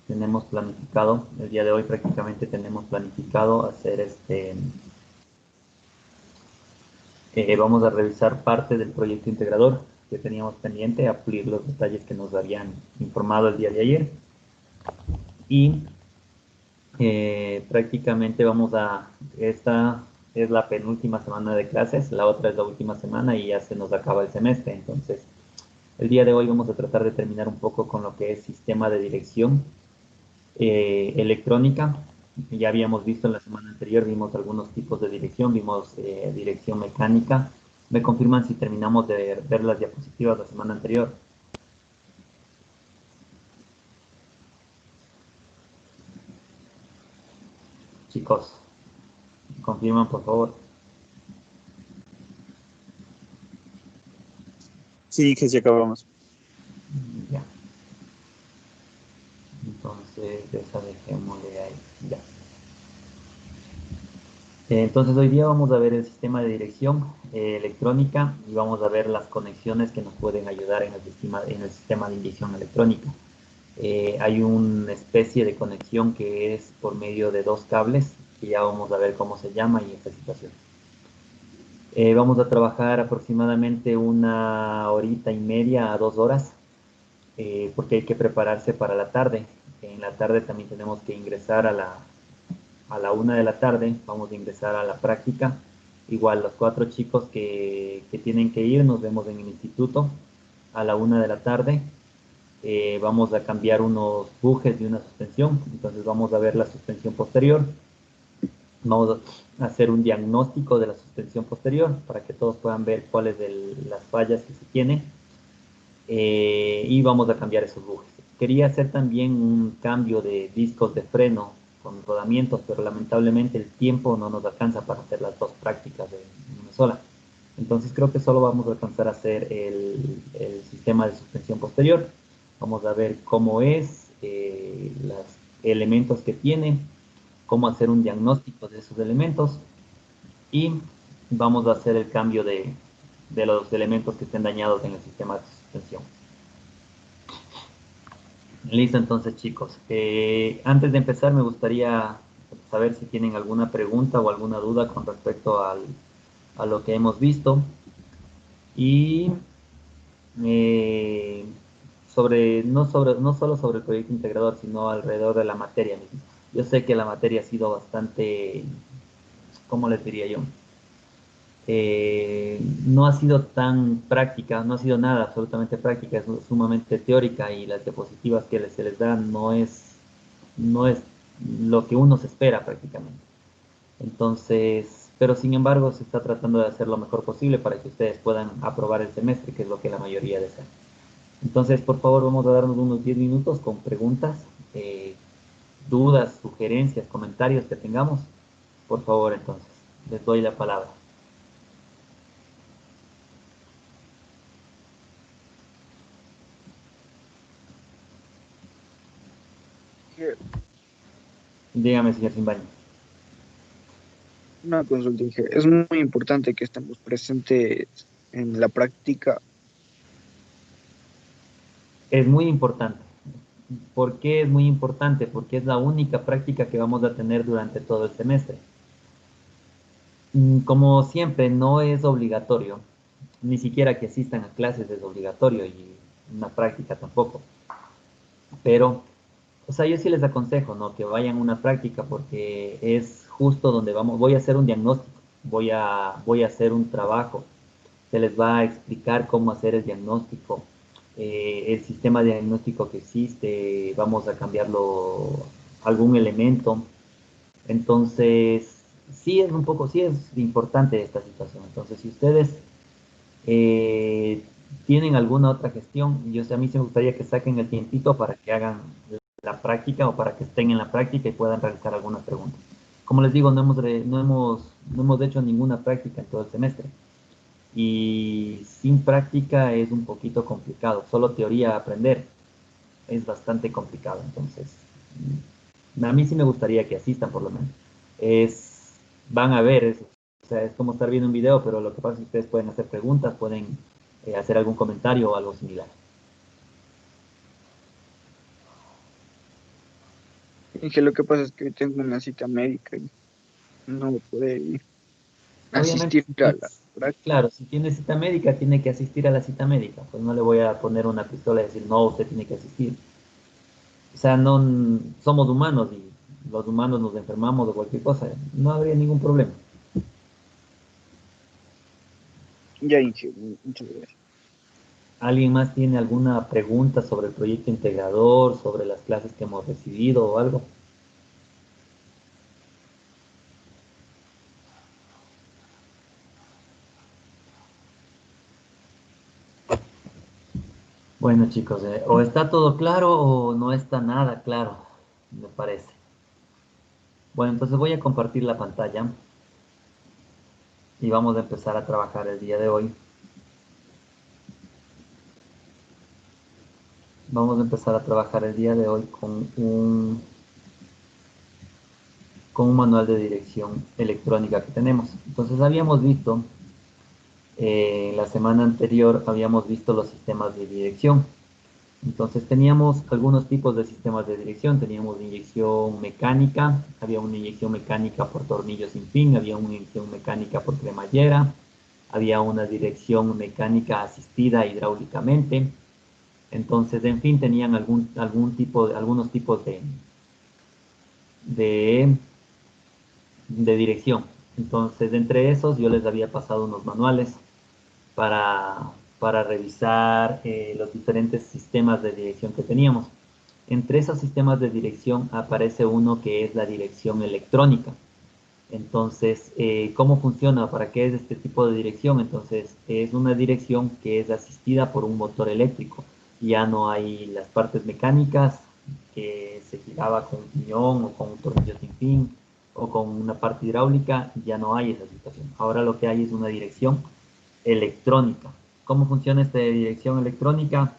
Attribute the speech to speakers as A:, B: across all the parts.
A: tenemos planificado, el día de hoy prácticamente tenemos planificado hacer vamos a revisar parte del proyecto integrador que teníamos pendiente, a pulir los detalles que nos habían informado el día de ayer. Y prácticamente esta es la penúltima semana de clases, la otra es la última semana y ya se nos acaba el semestre. Entonces, el día de hoy vamos a tratar de terminar un poco con lo que es sistema de dirección electrónica. Ya habíamos visto en la semana anterior, vimos algunos tipos de dirección, vimos dirección mecánica. Me confirman si terminamos de ver las diapositivas la semana anterior. Chicos, confirman por favor.
B: Sí, que sí acabamos.
A: Ya. Entonces, esa dejémosle ahí. Ya. Entonces hoy día vamos a ver el sistema de dirección electrónica y vamos a ver las conexiones que nos pueden ayudar en el sistema de inyección electrónica. Hay una especie de conexión que es por medio de dos cables, que ya vamos a ver cómo se llama y esta situación. Vamos a trabajar aproximadamente 1 horita y media a 2 horas, porque hay que prepararse para la tarde. En la tarde también tenemos que ingresar a la 1 de la tarde, vamos a ingresar a la práctica. Igual los 4 chicos que tienen que ir, nos vemos en el instituto a la 1 de la tarde. Vamos a cambiar unos bujes de una suspensión, entonces vamos a ver la suspensión posterior, vamos a hacer un diagnóstico de la suspensión posterior para que todos puedan ver cuáles de las fallas que se tienen, y vamos a cambiar esos bujes. Quería hacer también un cambio de discos de freno con rodamientos, pero lamentablemente el tiempo no nos alcanza para hacer las dos prácticas de una sola. Entonces creo que solo vamos a alcanzar a hacer el sistema de suspensión posterior. Vamos a ver cómo es, los elementos que tiene, cómo hacer un diagnóstico de esos elementos y vamos a hacer el cambio de los elementos que estén dañados en el sistema de suspensión. Listo, entonces chicos. Antes de empezar me gustaría saber si tienen alguna pregunta o alguna duda con respecto a lo que hemos visto y eh, no solo sobre el proyecto integrador, sino alrededor de la materia misma. Yo sé que la materia ha sido bastante, ¿cómo les diría yo? No ha sido tan práctica, no ha sido nada absolutamente práctica, es sumamente teórica y las diapositivas que se les dan no es lo que uno se espera prácticamente. Entonces, pero sin embargo se está tratando de hacer lo mejor posible para que ustedes puedan aprobar el semestre, que es lo que la mayoría desea. Entonces, por favor, vamos a darnos unos 10 minutos con preguntas, dudas, sugerencias, comentarios que tengamos. Por favor, entonces, les doy la palabra. Dígame, señor Simbaño.
B: Una consulta, Inge. Es muy importante que estemos presentes en la práctica.
A: Es muy importante. ¿Por qué es muy importante? Porque es la única práctica que vamos a tener durante todo el semestre. Como siempre, no es obligatorio, ni siquiera que asistan a clases es obligatorio y una práctica tampoco. Pero, o sea, yo sí les aconsejo, ¿no? Que vayan a una práctica porque es justo donde voy a hacer un diagnóstico, voy a hacer un trabajo, se les va a explicar cómo hacer el diagnóstico, el sistema de diagnóstico que existe, vamos a cambiarlo, algún elemento. Entonces, sí es importante esta situación. Entonces, si ustedes eh, tienen alguna otra gestión, a mí sí me gustaría que saquen el tiempito para que hagan la práctica o para que estén en la práctica y puedan realizar algunas preguntas. Como les digo, no hemos hecho ninguna práctica en todo el semestre y sin práctica es un poquito complicado. Solo teoría aprender es bastante complicado. Entonces, a mí sí me gustaría que asistan por lo menos. Van a ver, o sea, es como estar viendo un video, pero lo que pasa es que ustedes pueden hacer preguntas, pueden hacer algún comentario o algo similar.
B: Y que lo que pasa es que hoy tengo una cita médica y no voy a poder ir a
A: Obviamente,
B: asistir a la práctica.
A: claro, si tiene cita médica, tiene que asistir a la cita médica. Pues no le voy a poner una pistola y decir, no, usted tiene que asistir. O sea, no somos humanos y los humanos nos enfermamos de cualquier cosa. No habría ningún problema.
B: Ya, Inge, muchas gracias.
A: ¿Alguien más tiene alguna pregunta sobre el proyecto integrador, sobre las clases que hemos recibido o algo? Bueno, chicos, o está todo claro o no está nada claro, me parece. Bueno, entonces voy a compartir la pantalla y vamos a empezar a trabajar el día de hoy. Vamos a empezar a trabajar el día de hoy con un manual de dirección electrónica que tenemos. Entonces habíamos visto, la semana anterior habíamos visto los sistemas de dirección. Entonces teníamos algunos tipos de sistemas de dirección. Teníamos inyección mecánica, había una inyección mecánica por tornillo sin fin, había una inyección mecánica por cremallera, había una dirección mecánica asistida hidráulicamente. Entonces, en fin, tenían algunos tipos de, de dirección. Entonces, entre esos, yo les había pasado unos manuales para, para revisar los diferentes sistemas de dirección que teníamos. Entre esos sistemas de dirección aparece uno que es la dirección electrónica. Entonces, ¿cómo funciona? ¿Para qué es este tipo de dirección? Entonces, es una dirección que es asistida por un motor eléctrico. Ya no hay las partes mecánicas que se giraba con un piñón o con un tornillo sin fin o con una parte hidráulica, ya no hay esa situación. Ahora lo que hay es una dirección electrónica. ¿Cómo funciona esta dirección electrónica?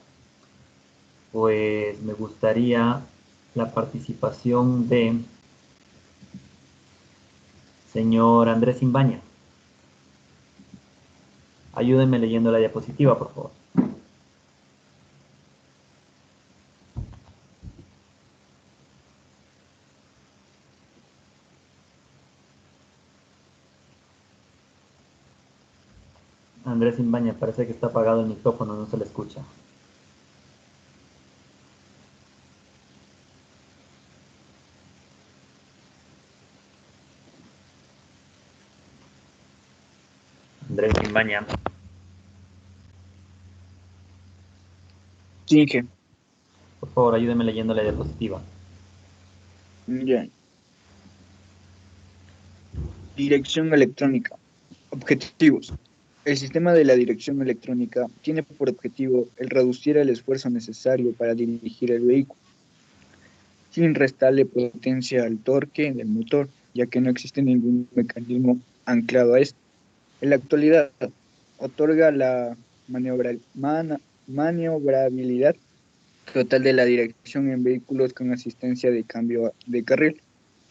A: Pues me gustaría la participación de señor Andrés Imbaña. Ayúdenme leyendo la diapositiva, por favor. Andrés Imbaña, parece que está apagado el micrófono, no se le escucha. Andrés Imbaña,
B: Sí, Inge,
A: por favor, ayúdenme leyendo la diapositiva.
B: ya. Dirección electrónica. Objetivos. El sistema de la dirección electrónica tiene por objetivo el reducir el esfuerzo necesario para dirigir el vehículo, sin restarle potencia al torque del motor, ya que no existe ningún mecanismo anclado a esto. En la actualidad, otorga la maniobrabilidad total de la dirección en vehículos con asistencia de cambio de carril,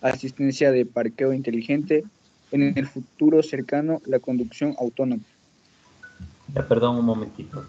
B: asistencia de parqueo inteligente, en el futuro cercano, la conducción autónoma.
A: Ya, perdón un momentito.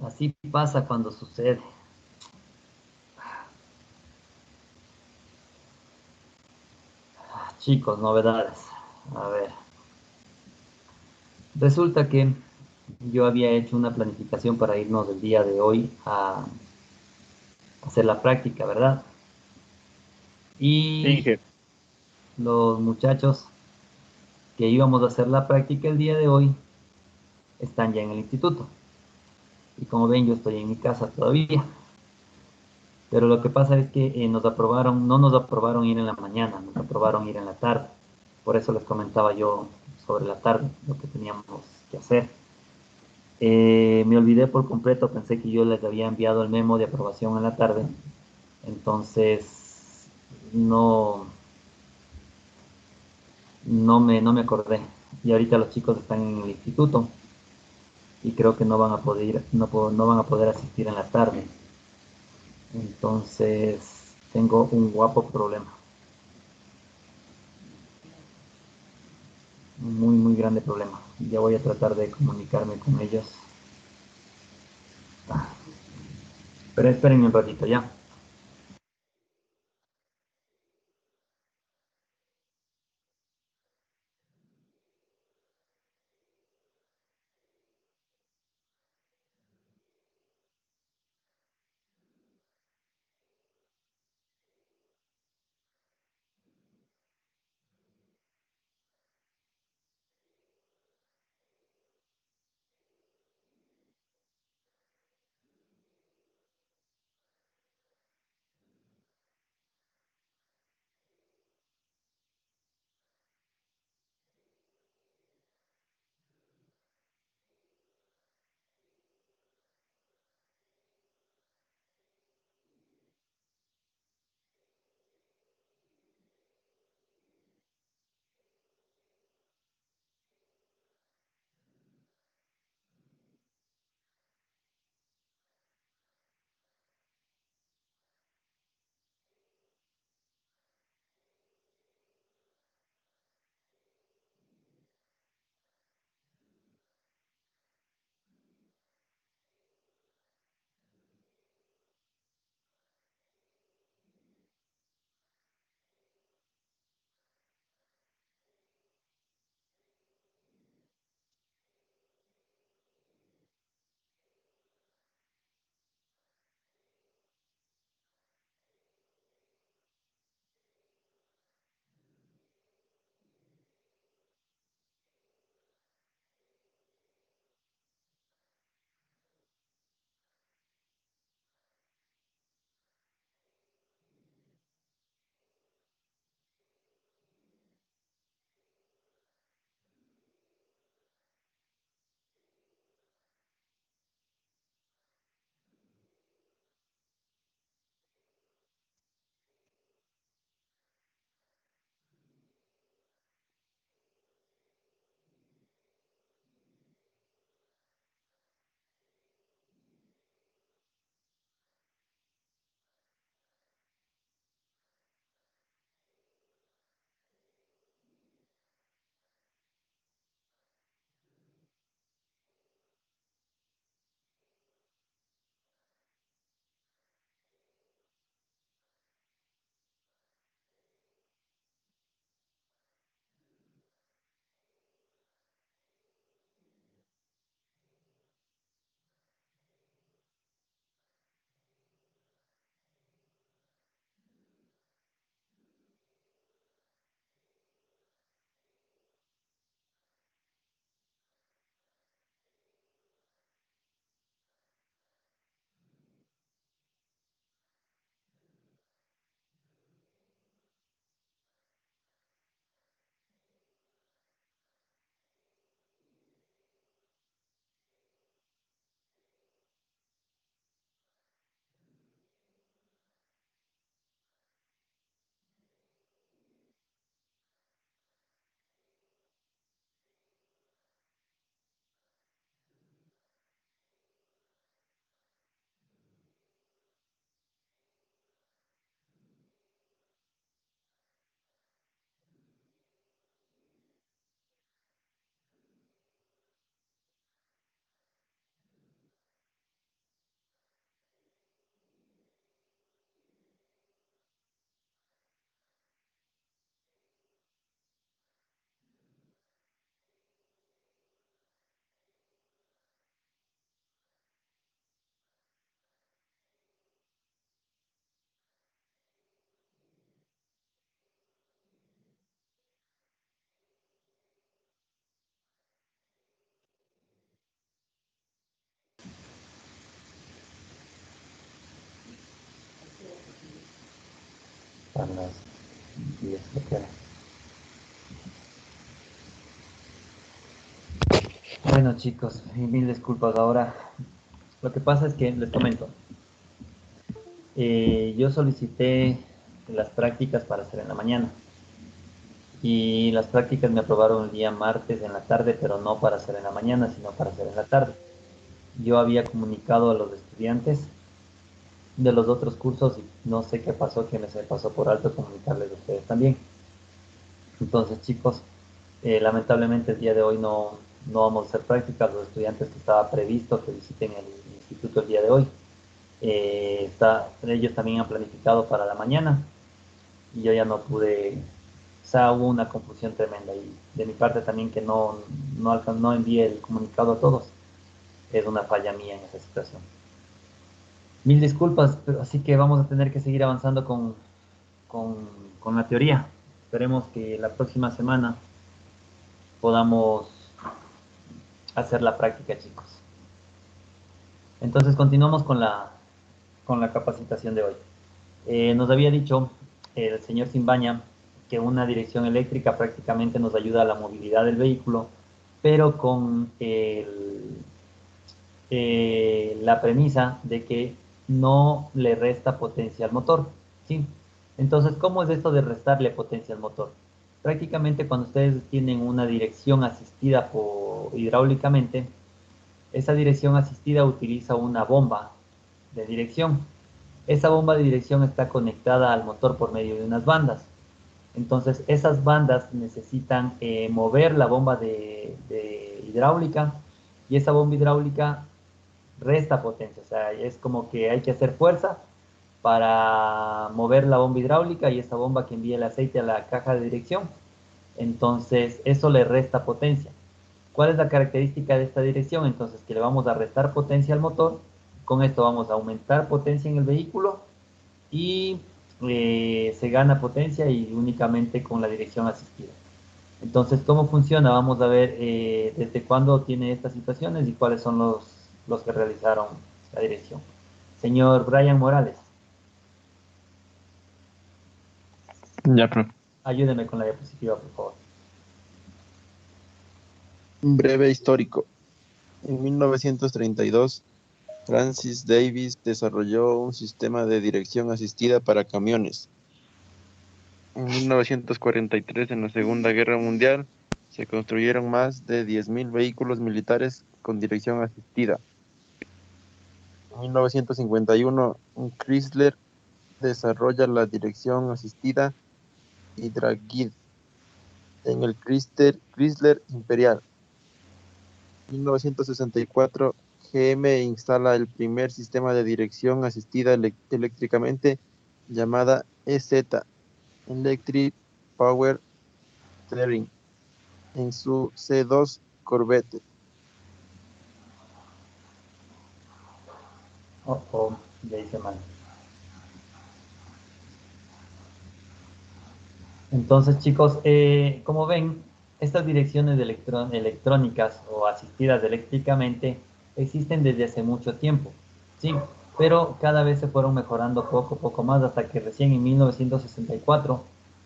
A: Así pasa cuando sucede. Chicos, novedades. A ver, resulta que yo había hecho una planificación para irnos el día de hoy a hacer la práctica, ¿verdad?
B: Sí,
A: Y
B: jefe.
A: los muchachos que íbamos a hacer la práctica el día de hoy están ya en el instituto. Y como ven, yo estoy en mi casa todavía. Pero lo que pasa es que nos aprobaron, no nos aprobaron ir en la mañana, nos aprobaron ir en la tarde. Por eso les comentaba yo sobre la tarde, lo que teníamos que hacer. Me olvidé por completo, pensé que yo les había enviado el memo de aprobación en la tarde. Entonces, no, no me acordé. Y ahorita los chicos están en el instituto y creo que no van a poder, no van a poder asistir en la tarde. Entonces, tengo un guapo problema. Muy, muy grande problema. Ya voy a tratar de comunicarme con ellos. Pero espérenme un ratito ya. están las vías que quedan. Bueno, chicos, mil disculpas. Ahora, lo que pasa es que les comento. Yo solicité las prácticas para hacer en la mañana. Y las prácticas me aprobaron el día martes en la tarde, pero no para hacer en la mañana, sino para hacer en la tarde. Yo había comunicado a los estudiantes de los otros cursos y no sé qué pasó, que me se pasó por alto comunicarles a ustedes también. Entonces, chicos, lamentablemente el día de hoy no vamos a hacer prácticas. Los estudiantes que estaba previsto que visiten el instituto el día de hoy, ellos también han planificado para la mañana y yo ya no pude. O sea, hubo una confusión tremenda y de mi parte también que no envié el comunicado a todos. Es una falla mía en esa situación. Mil disculpas, pero así que vamos a tener que seguir avanzando con, con la teoría. Esperemos que la próxima semana podamos hacer la práctica, chicos. Entonces continuamos con la capacitación de hoy. Nos había dicho el señor Simbaña que una dirección eléctrica prácticamente nos ayuda a la movilidad del vehículo, pero con la premisa de que no le resta potencia al motor, ¿sí? Entonces, ¿cómo es esto de restarle potencia al motor? Prácticamente cuando ustedes tienen una dirección asistida hidráulicamente, esa dirección asistida utiliza una bomba de dirección. Esa bomba de dirección está conectada al motor por medio de unas bandas. Entonces, esas bandas necesitan mover la bomba de hidráulica y esa bomba hidráulica resta potencia. O sea, es como que hay que hacer fuerza para mover la bomba hidráulica y esa bomba que envía el aceite a la caja de dirección. Entonces, eso le resta potencia. ¿Cuál es la característica de esta dirección? Entonces, que le vamos a restar potencia al motor. Con esto vamos a aumentar potencia en el vehículo y se gana potencia y únicamente con la dirección asistida. Entonces, ¿cómo funciona? Vamos a ver desde cuándo tiene estas situaciones y cuáles son los que realizaron la dirección. Señor Brian Morales,
C: Ya, profe.
A: ayúdeme con la diapositiva, por favor.
C: Un breve histórico. En 1932, Francis Davis desarrolló un sistema de dirección asistida para camiones. En 1943, en la Segunda Guerra Mundial, se construyeron más de 10.000 vehículos militares con dirección asistida. En 1951, un Chrysler desarrolla la dirección asistida Hydragid en el Chrysler Imperial. En 1964, GM instala el primer sistema de dirección asistida eléctricamente llamada EZ, Electric Power Steering, en su C2 Corvette.
A: Ya hice mal. Entonces, chicos, como ven, estas direcciones de electrónicas o asistidas eléctricamente existen desde hace mucho tiempo, sí, pero cada vez se fueron mejorando poco más, hasta que recién en 1964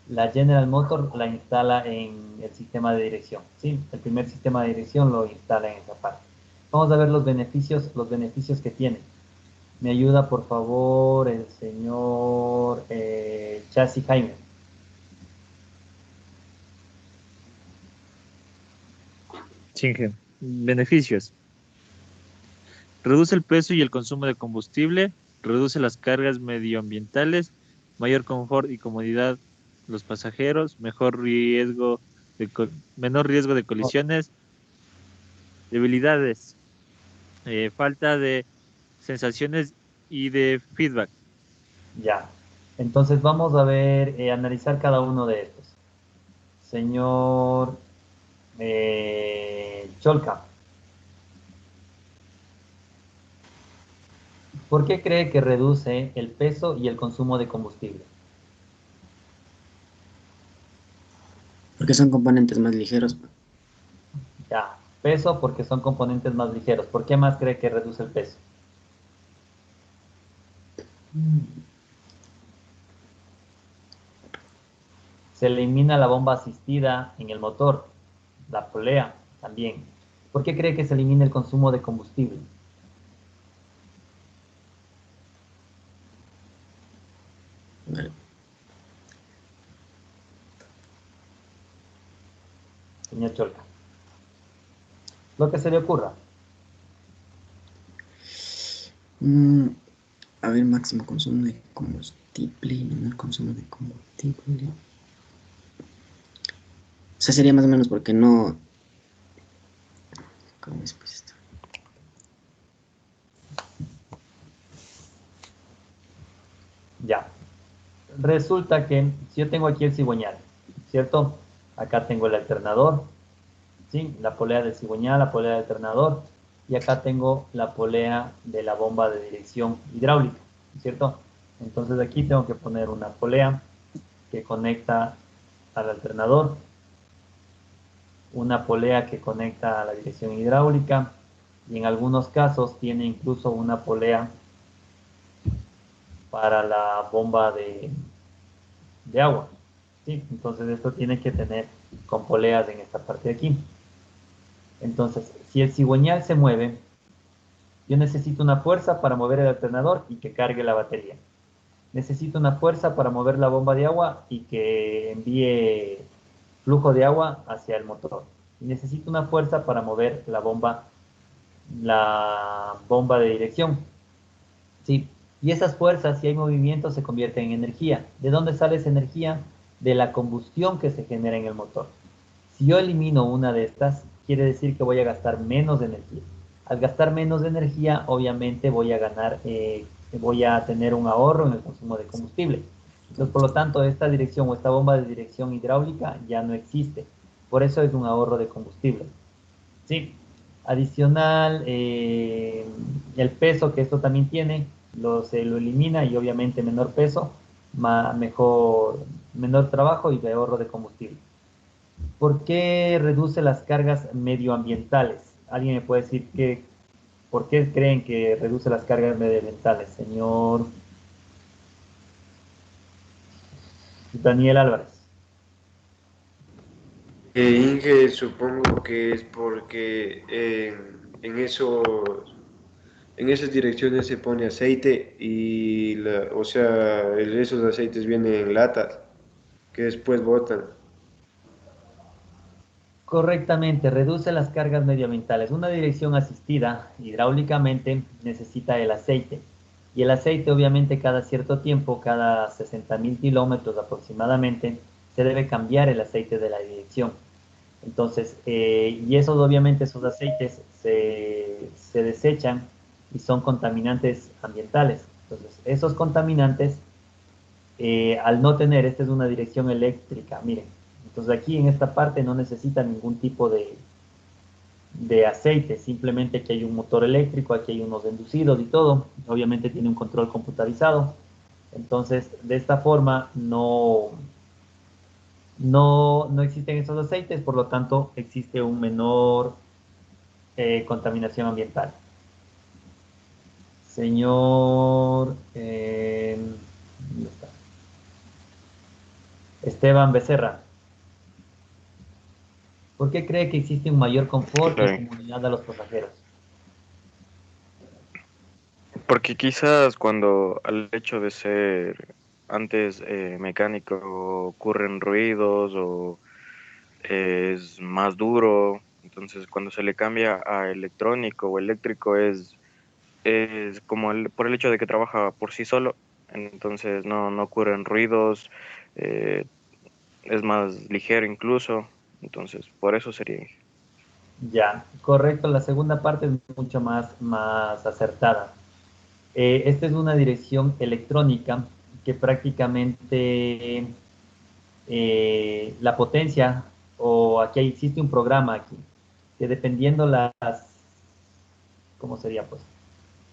A: la General Motors la instala en el sistema de dirección, sí, el primer sistema de dirección lo instala en esa parte. Vamos a ver los beneficios que tiene. Me ayuda, por favor, el señor Chassi Jaime.
D: Chinge. Beneficios. Reduce el peso y el consumo de combustible, reduce las cargas medioambientales, mayor confort y comodidad los pasajeros, menor riesgo de colisiones, debilidades, falta de sensaciones y de feedback.
A: Ya. Entonces vamos a ver, analizar cada uno de estos. Señor Cholca, ¿por qué cree que reduce el peso y el consumo de combustible?
E: Porque son componentes más ligeros.
A: Ya. Peso porque son componentes más ligeros. ¿Por qué más cree que reduce el peso? Se elimina la bomba asistida en el motor, la polea también. ¿Por qué cree que se elimina el consumo de combustible?
E: Vale.
A: Señor Cholca. Lo que se le ocurra.
E: A ver, máximo consumo de combustible y menor consumo de combustible. O sea, sería más o menos porque no. ¿Cómo es pues esto?
A: Ya. Resulta que si yo tengo aquí el cigüeñal, ¿cierto? Acá tengo el alternador, ¿sí? La polea del cigüeñal, la polea del alternador, y acá tengo la polea de la bomba de dirección hidráulica, ¿cierto? Entonces aquí tengo que poner una polea que conecta al alternador, una polea que conecta a la dirección hidráulica, y en algunos casos tiene incluso una polea para la bomba de agua. ¿Sí? Entonces esto tiene que tener con poleas en esta parte de aquí. Entonces, si el cigüeñal se mueve, yo necesito una fuerza para mover el alternador y que cargue la batería. Necesito una fuerza para mover la bomba de agua y que envíe flujo de agua hacia el motor. Y necesito una fuerza para mover la bomba de dirección. ¿Sí? Y esas fuerzas, si hay movimiento, se convierten en energía. ¿De dónde sale esa energía? De la combustión que se genera en el motor. Si yo elimino una de estas, quiere decir que voy a gastar menos energía. Al gastar menos energía, obviamente voy a tener un ahorro en el consumo de combustible. Entonces, por lo tanto, esta dirección o esta bomba de dirección hidráulica ya no existe. Por eso es un ahorro de combustible. Sí. Adicional, el peso que esto también tiene, se lo elimina y obviamente menor peso, menor trabajo y de ahorro de combustible. ¿Por qué reduce las cargas medioambientales? ¿Alguien me puede decir por qué creen que reduce las cargas medioambientales, señor Daniel Álvarez?
F: Inge, supongo que es porque en esas direcciones se pone aceite y, o sea, esos aceites vienen en latas que después botan.
A: Correctamente, reduce las cargas medioambientales. Una dirección asistida hidráulicamente necesita el aceite. Y el aceite, obviamente, cada cierto tiempo, cada 60.000 kilómetros aproximadamente, se debe cambiar el aceite de la dirección. Entonces, y esos, obviamente, esos aceites se desechan y son contaminantes ambientales. Entonces, esos contaminantes, al no tener, esta es una dirección eléctrica, miren. Entonces, aquí en esta parte no necesita ningún tipo de aceite, simplemente que hay un motor eléctrico, aquí hay unos inducidos y todo. Obviamente tiene un control computarizado. Entonces, de esta forma no existen esos aceites, por lo tanto existe un menor contaminación ambiental. Señor ¿dónde está? Esteban Becerra, ¿por qué cree que existe un mayor confort y
G: Claro,
A: comodidad a los pasajeros?
G: porque quizás cuando al hecho de ser antes mecánico ocurren ruidos o es más duro, entonces cuando se le cambia a electrónico o eléctrico es como por el hecho de que trabaja por sí solo, entonces no ocurren ruidos, eh, es más ligero incluso, entonces por eso sería.
A: Ya, correcto, la segunda parte es mucho más acertada. Esta es una dirección electrónica que prácticamente la potencia, o aquí existe un programa aquí, que dependiendo ¿cómo sería pues?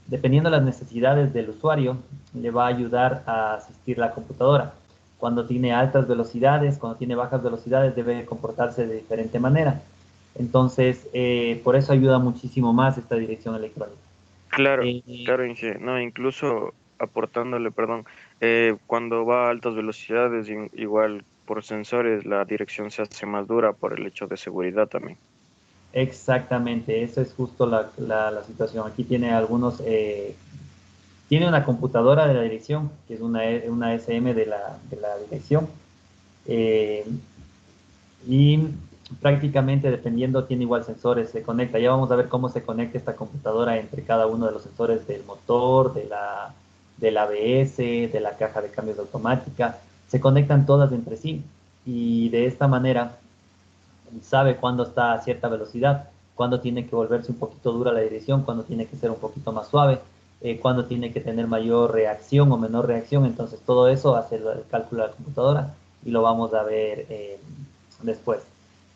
A: Dependiendo las necesidades del usuario, le va a ayudar a asistir la computadora. Cuando tiene altas velocidades, cuando tiene bajas velocidades, debe comportarse de diferente manera. Entonces, por eso ayuda muchísimo más esta dirección electrónica.
G: Claro,
A: Eh,
G: claro, Inge. No, incluso aportándole, perdón, cuando va a altas velocidades, igual por sensores la dirección se hace más dura por el hecho de seguridad también.
A: Exactamente, eso es justo la situación. Aquí tiene tiene una computadora de la dirección, que es una SM de la dirección, eh, y prácticamente dependiendo tiene igual sensores, se conecta. Ya vamos a ver cómo se conecta esta computadora entre cada uno de los sensores del motor, del ABS, de la caja de cambios automática. Se conectan todas entre sí y de esta manera sabe cuándo está a cierta velocidad, cuándo tiene que volverse un poquito dura la dirección, cuándo tiene que ser un poquito más suave, cuándo tiene que tener mayor reacción o menor reacción. Entonces todo eso hace el cálculo de la computadora y lo vamos a ver después.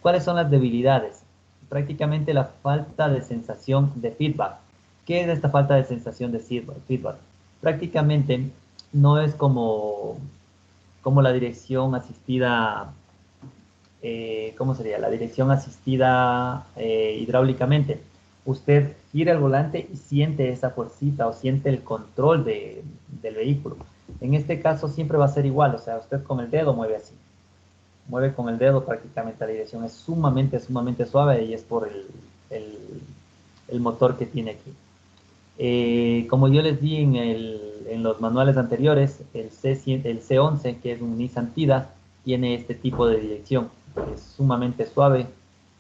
A: ¿Cuáles son las debilidades? Prácticamente la falta de sensación de feedback. ¿Qué es esta falta de sensación de feedback? Prácticamente no es como la dirección asistida, ¿cómo sería? La dirección asistida hidráulicamente. Usted gira el volante y siente esa fuercita o siente el control del vehículo. En este caso siempre va a ser igual, o sea, usted con el dedo mueve así, mueve con el dedo prácticamente la dirección, es sumamente suave y es por el, el motor que tiene aquí. Como yo les di en los manuales anteriores, el C11, que es un Nissan Tida, tiene este tipo de dirección, es sumamente suave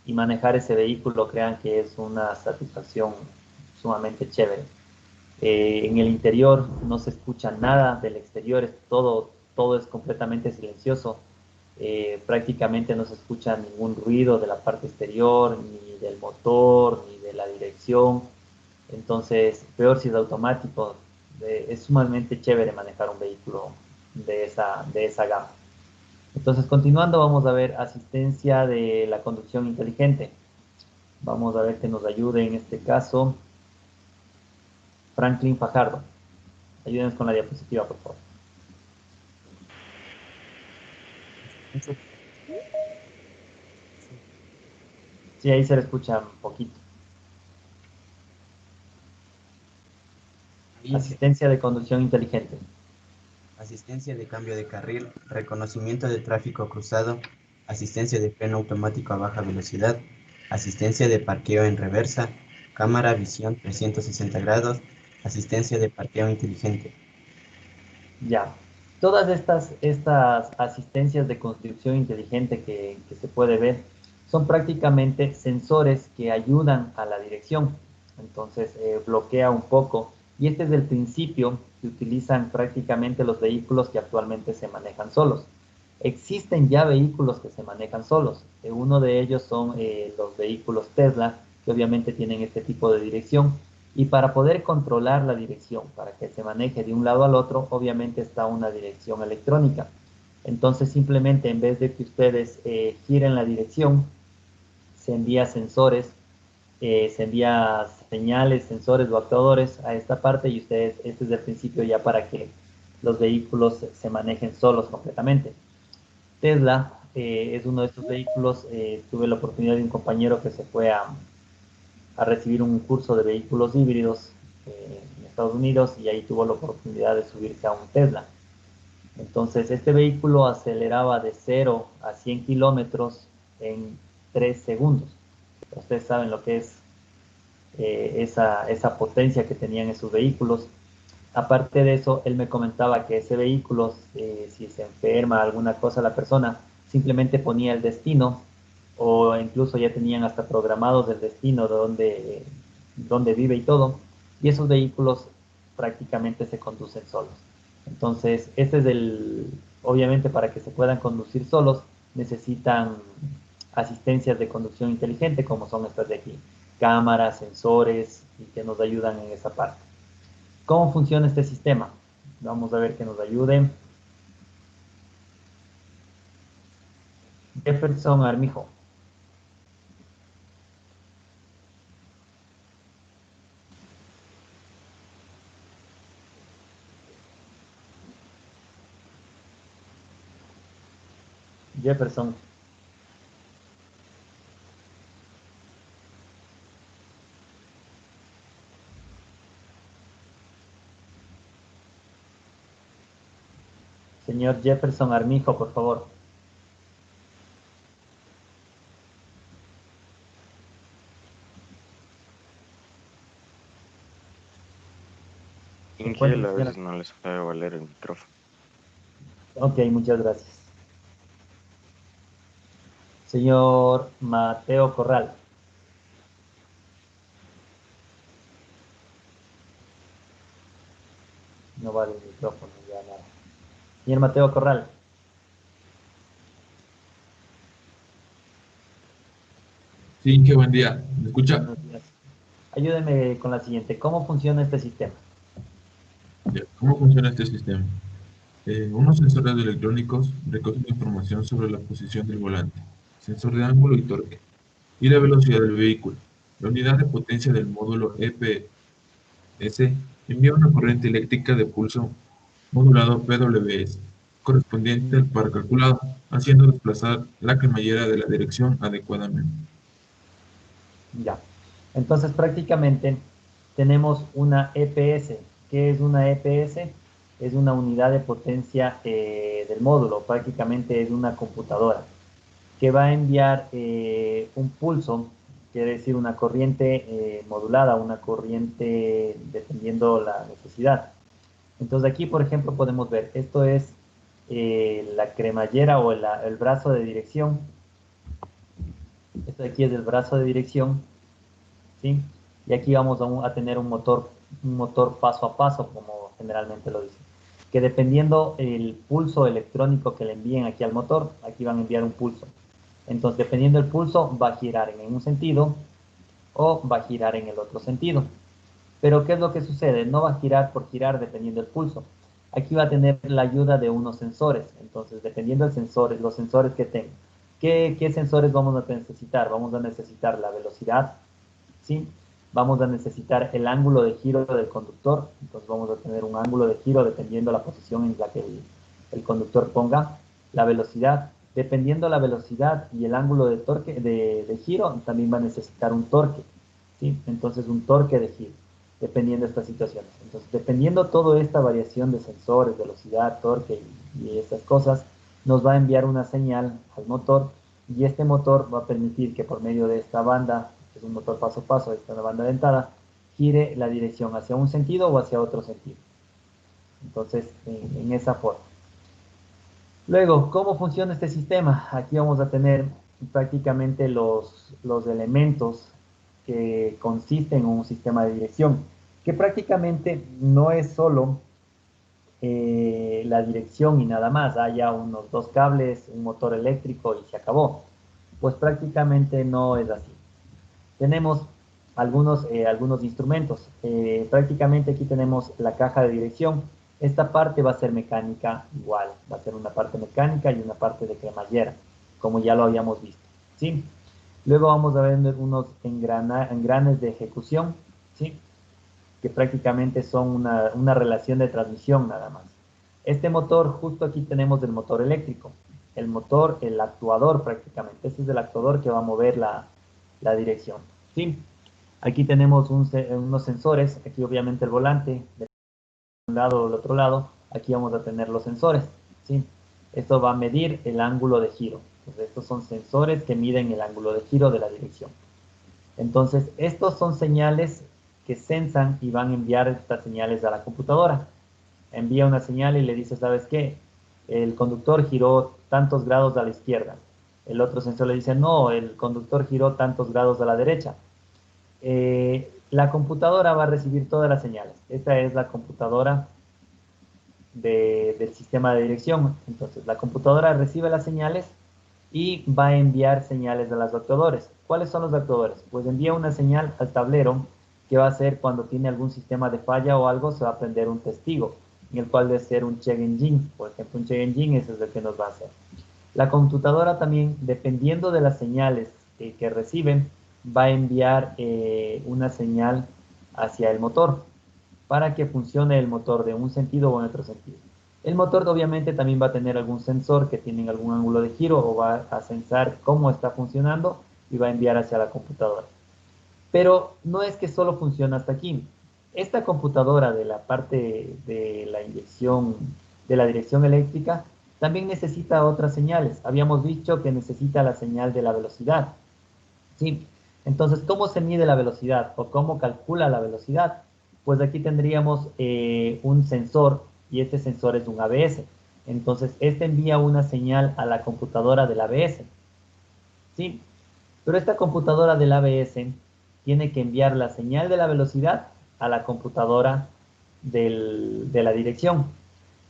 A: y manejar ese vehículo, crean que es una satisfacción sumamente chévere. En el interior no se escucha nada del exterior, todo es completamente silencioso. Prácticamente no se escucha ningún ruido de la parte exterior, ni del motor, ni de la dirección. Entonces, peor si es automático, es sumamente chévere manejar un vehículo de esa gama. Entonces, continuando, vamos a ver asistencia de la conducción inteligente. Vamos a ver que nos ayude en este caso Franklin Fajardo. Ayúdenos con la diapositiva, por favor. Sí, ahí se le escucha un poquito.
E: Ahí dice,
A: Asistencia de conducción inteligente.
E: asistencia de cambio de carril, reconocimiento de tráfico cruzado, asistencia de freno automático a baja velocidad, asistencia de parqueo en reversa, cámara visión 360 grados, asistencia de parqueo inteligente.
A: Ya. Todas estas asistencias de conducción inteligente que se puede ver son prácticamente sensores que ayudan a la dirección. Entonces, bloquea un poco. Y este es el principio que utilizan prácticamente los vehículos que actualmente se manejan solos. Existen ya vehículos que se manejan solos. Uno de ellos son los vehículos Tesla, que obviamente tienen este tipo de dirección. Y para poder controlar la dirección, para que se maneje de un lado al otro, obviamente está una dirección electrónica. Entonces, simplemente en vez de que ustedes giren la dirección, se envía sensores, se envía señales, sensores o actuadores a esta parte y ustedes, este es el principio ya para que los vehículos se manejen solos completamente. Tesla es uno de estos vehículos. Tuve la oportunidad de un compañero que se fue a recibir un curso de vehículos híbridos en Estados Unidos y ahí tuvo la oportunidad de subirse a un Tesla. Entonces, este vehículo aceleraba de 0 a 100 kilómetros en 3 segundos. Ustedes saben lo que es esa potencia que tenían esos vehículos. Aparte de eso, él me comentaba que ese vehículo, si se enferma alguna cosa la persona, simplemente ponía el destino o incluso ya tenían hasta programados el destino de donde vive y todo. Y esos vehículos prácticamente se conducen solos. Entonces, obviamente para que se puedan conducir solos, necesitan asistencias de conducción inteligente como son estas de aquí, cámaras, sensores y que nos ayudan en esa parte. ¿Cómo funciona este sistema? Vamos a ver que nos ayude. Jefferson Armijo. Jefferson. Señor Jefferson Armijo, por favor.
G: Ingiel a veces no les sabe valer el micrófono.
A: Ok, muchas gracias. Señor Mateo Corral. No vale el micrófono, ya nada. Señor Mateo Corral.
H: Sí, qué buen día. ¿Me escucha?
A: Buenos días. Ayúdeme con la siguiente. ¿Cómo funciona este sistema?
H: Ya, ¿cómo funciona este sistema? Unos sensores electrónicos recogen información sobre la posición del volante, sensor de ángulo y torque, y la velocidad del vehículo. La unidad de potencia del módulo EPS envía una corriente eléctrica de pulso modulado PWS, correspondiente al par calculado, haciendo desplazar la cremallera de la dirección adecuadamente.
A: Ya. Entonces prácticamente tenemos una EPS. ¿Qué es una EPS? Es una unidad de potencia del módulo. Prácticamente es una computadora que va a enviar un pulso, quiere decir una corriente modulada, una corriente dependiendo la necesidad. Entonces aquí, por ejemplo, podemos ver, esto es la cremallera o el brazo de dirección. Esto de aquí es el brazo de dirección, ¿sí? Y aquí vamos a tener un motor paso a paso, como generalmente lo dice. Que dependiendo el pulso electrónico que le envíen aquí al motor, aquí van a enviar un pulso. Entonces, dependiendo del pulso, va a girar en un sentido o va a girar en el otro sentido. Pero, ¿qué es lo que sucede? No va a girar por girar dependiendo del pulso. Aquí va a tener la ayuda de unos sensores. Entonces, dependiendo del sensor, los sensores que tenga. ¿Qué sensores vamos a necesitar? Vamos a necesitar la velocidad, ¿sí? Vamos a necesitar el ángulo de giro del conductor. Entonces, vamos a tener un ángulo de giro dependiendo la posición en la que el conductor ponga. La velocidad. Dependiendo la velocidad y el ángulo de torque, de giro, también va a necesitar un torque, ¿sí? Entonces, un torque de giro dependiendo de estas situaciones. Entonces, dependiendo toda esta variación de sensores, velocidad, torque y estas cosas, nos va a enviar una señal al motor y este motor va a permitir que por medio de esta banda, que es un motor paso a paso, esta banda dentada, gire la dirección hacia un sentido o hacia otro sentido. Entonces, en esa forma. Luego, ¿cómo funciona este sistema? Aquí vamos a tener prácticamente los elementos que consisten en un sistema de dirección, que prácticamente no es solo la dirección y nada más, haya unos dos cables, un motor eléctrico y se acabó. Pues prácticamente no es así. Tenemos algunos instrumentos. Prácticamente aquí tenemos la caja de dirección. Esta parte va a ser mecánica igual, va a ser una parte mecánica y una parte de cremallera, como ya lo habíamos visto, ¿sí? Luego vamos a ver unos engranes de ejecución, ¿sí? Que prácticamente son una relación de transmisión nada más. Este motor, justo aquí tenemos el motor eléctrico, el motor, el actuador prácticamente, este es el actuador que va a mover la dirección, ¿sí? Aquí tenemos unos sensores, aquí obviamente el volante, de un lado o del otro lado, aquí vamos a tener los sensores, ¿sí? Esto va a medir el ángulo de giro. Entonces, estos son sensores que miden el ángulo de giro de la dirección. Entonces, estos son señales que sensan y van a enviar estas señales a la computadora. Envía una señal y le dice, ¿sabes qué? El conductor giró tantos grados a la izquierda. El otro sensor le dice, no, el conductor giró tantos grados a la derecha. La computadora va a recibir todas las señales. Esta es la computadora del sistema de dirección. Entonces, la computadora recibe las señales y va a enviar señales a los actuadores. ¿Cuáles son los actuadores? Pues envía una señal al tablero que va a ser cuando tiene algún sistema de falla o algo, se va a prender un testigo, en el cual debe ser un check engine. Por ejemplo, un check engine, ese es el que nos va a hacer. La computadora también, dependiendo de las señales que reciben, va a enviar una señal hacia el motor para que funcione el motor de un sentido o en otro sentido. El motor obviamente también va a tener algún sensor que tiene algún ángulo de giro o va a sensar cómo está funcionando y va a enviar hacia la computadora. Pero no es que solo funciona hasta aquí. Esta computadora de la parte de la inyección, de la dirección eléctrica, también necesita otras señales. Habíamos dicho que necesita la señal de la velocidad, ¿sí? Entonces, ¿cómo se mide la velocidad o cómo calcula la velocidad? Pues aquí tendríamos un sensor y este sensor es un ABS. Entonces, este envía una señal a la computadora del ABS. ¿Sí? Pero esta computadora del ABS tiene que enviar la señal de la velocidad a la computadora de la dirección.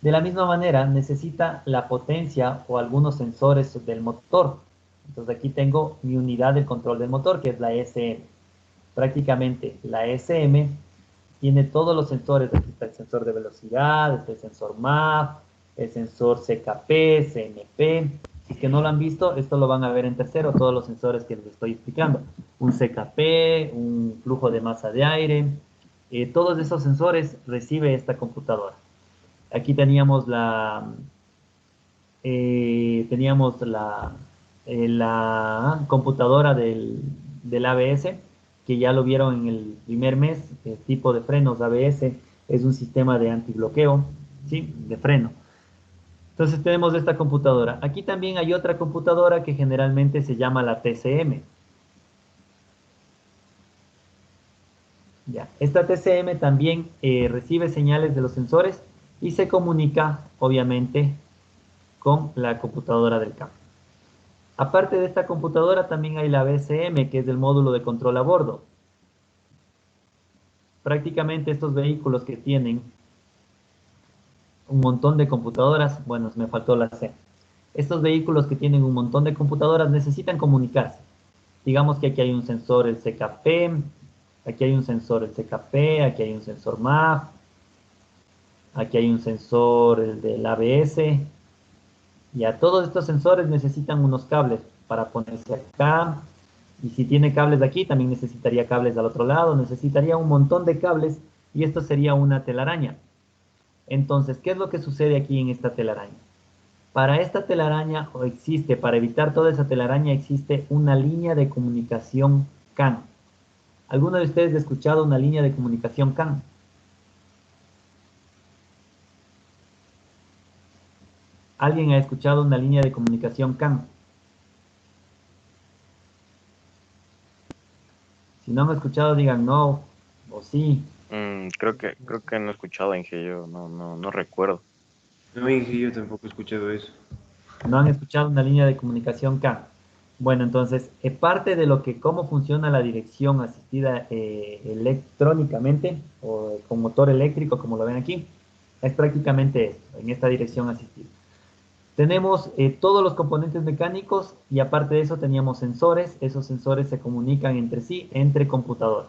A: De la misma manera, necesita la potencia o algunos sensores del motor. Entonces aquí tengo mi unidad de control del motor, que es la SM. Prácticamente la SM tiene todos los sensores. Aquí está el sensor de velocidad, está el sensor MAP, el sensor CKP, CMP. Si es que no lo han visto, esto lo van a ver en tercero, todos los sensores que les estoy explicando. Un CKP, un flujo de masa de aire. Todos esos sensores recibe esta computadora. Aquí teníamos la computadora del ABS, que ya lo vieron en el primer mes. El tipo de frenos ABS es un sistema de antibloqueo, ¿sí? De freno. Entonces tenemos esta computadora. Aquí también hay otra computadora que generalmente se llama la TCM. Ya. Esta TCM también recibe señales de los sensores y se comunica, obviamente, con la computadora del campo. Aparte de esta computadora, también hay la BCM, que es el módulo de control a bordo. Prácticamente estos vehículos que tienen un montón de computadoras, bueno, me faltó la C. Estos vehículos que tienen un montón de computadoras necesitan comunicarse. Digamos que aquí hay un sensor, el CKP, aquí hay un sensor, el CKP, aquí hay un sensor MAP, aquí hay un sensor, el del ABS. Ya todos estos sensores necesitan unos cables para ponerse acá. Y si tiene cables de aquí, también necesitaría cables al otro lado. Necesitaría un montón de cables y esto sería una telaraña. Entonces, ¿qué es lo que sucede aquí en esta telaraña? Para esta telaraña existe, para evitar toda esa telaraña, existe una línea de comunicación CAN. ¿Alguno de ustedes ha escuchado una línea de comunicación CAN? ¿Alguien ha escuchado una línea de comunicación CAN? Si no han escuchado, digan no o sí.
G: Creo que no he escuchado Inge, yo no recuerdo.
F: No, Inge, yo tampoco he escuchado eso.
A: No han escuchado una línea de comunicación CAN. Bueno, entonces, parte de lo que, cómo funciona la dirección asistida electrónicamente o con motor eléctrico, como lo ven aquí, es prácticamente esto, en esta dirección asistida. Tenemos todos los componentes mecánicos y aparte de eso teníamos sensores. Esos sensores se comunican entre sí, entre computadoras.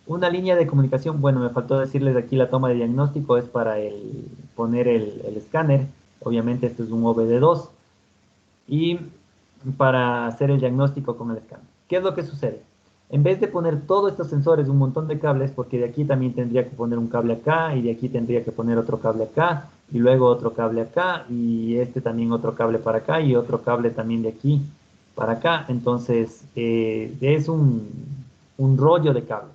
A: Una línea de comunicación, bueno, me faltó decirles aquí la toma de diagnóstico es para poner el escáner. Obviamente esto es un OBD2 y para hacer el diagnóstico con el escáner. ¿Qué es lo que sucede? En vez de poner todos estos sensores, un montón de cables, porque de aquí también tendría que poner un cable acá, y de aquí tendría que poner otro cable acá, y luego otro cable acá, y este también otro cable para acá, y otro cable también de aquí para acá. Entonces, es un rollo de cables.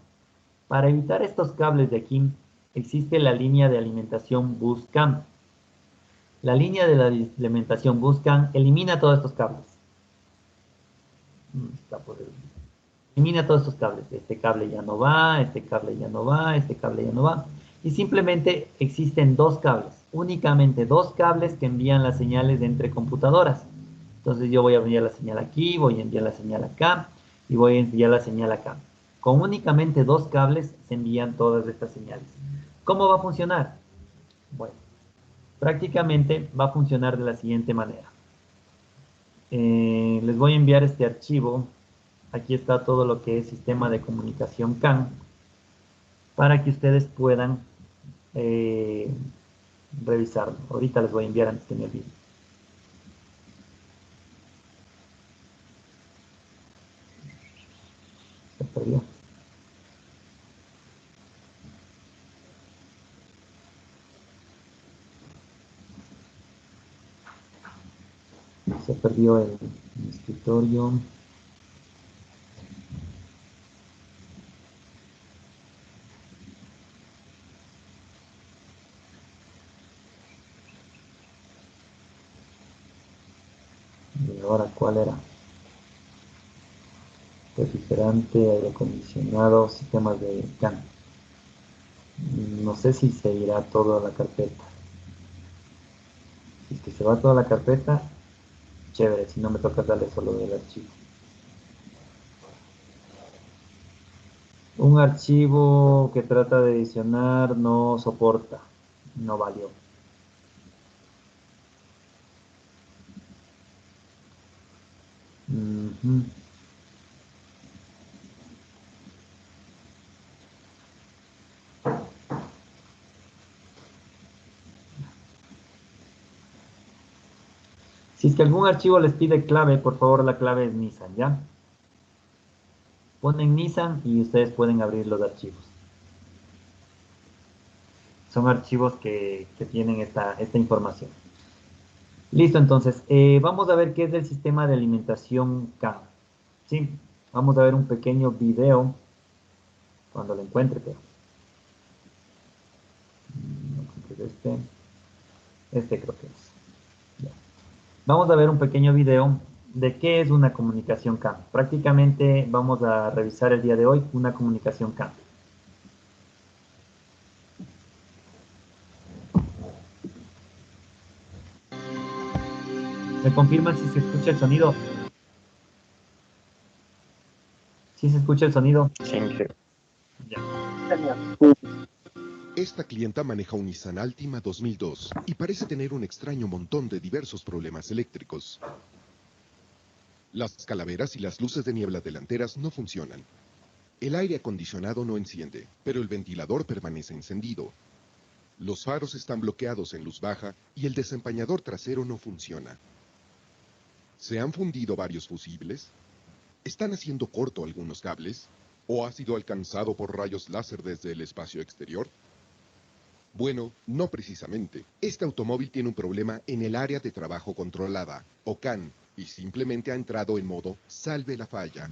A: Para evitar estos cables de aquí, existe la línea de alimentación BusCAM. La línea de la alimentación BusCAM elimina todos estos cables. Está por el elimina todos estos cables. Este cable ya no va, este cable ya no va, este cable ya no va. Y simplemente existen dos cables, únicamente dos cables que envían las señales de entre computadoras. Entonces yo voy a enviar la señal aquí, voy a enviar la señal acá y voy a enviar la señal acá. Con únicamente dos cables se envían todas estas señales. ¿Cómo va a funcionar? Bueno, prácticamente va a funcionar de la siguiente manera. Les voy a enviar este archivo. Aquí está todo lo que es sistema de comunicación CAN para que ustedes puedan revisarlo. Ahorita les voy a enviar antes que me olvide. Se perdió. Se perdió el escritorio. Y ahora, ¿cuál era? Refrigerante, aire acondicionado, sistemas de CAN. no sé si se irá todo a la carpeta. Si es que se va toda la carpeta, chévere, si no me toca darle solo del archivo. Un archivo que trata de edicionar no soporta, no valió. Ujú. Si es que algún archivo les pide clave, por favor la clave es Nissan, ¿ya? Ponen Nissan y ustedes pueden abrir los archivos. Son archivos que tienen esta información. Listo, entonces, vamos a ver qué es el sistema de alimentación CAN. ¿Sí? Vamos a ver un pequeño video cuando lo encuentre, pero. No encuentro este creo que es. Ya. Vamos a ver un pequeño video de qué es una comunicación CAN. Prácticamente vamos a revisar el día de hoy una comunicación CAN. ¿Me confirman si se escucha el sonido? ¿Sí se escucha el sonido?
G: Sí,
A: Ya.
I: Esta clienta maneja un Nissan Altima 2002 y parece tener un extraño montón de diversos problemas eléctricos. Las calaveras y las luces de niebla delanteras no funcionan. El aire acondicionado no enciende, pero el ventilador permanece encendido. Los faros están bloqueados en luz baja y el desempañador trasero no funciona. ¿Se han fundido varios fusibles? ¿Están haciendo corto algunos cables? ¿O ha sido alcanzado por rayos láser desde el espacio exterior? Bueno, no precisamente. Este automóvil tiene un problema en el área de trabajo controlada, o CAN, y simplemente ha entrado en modo salve la falla.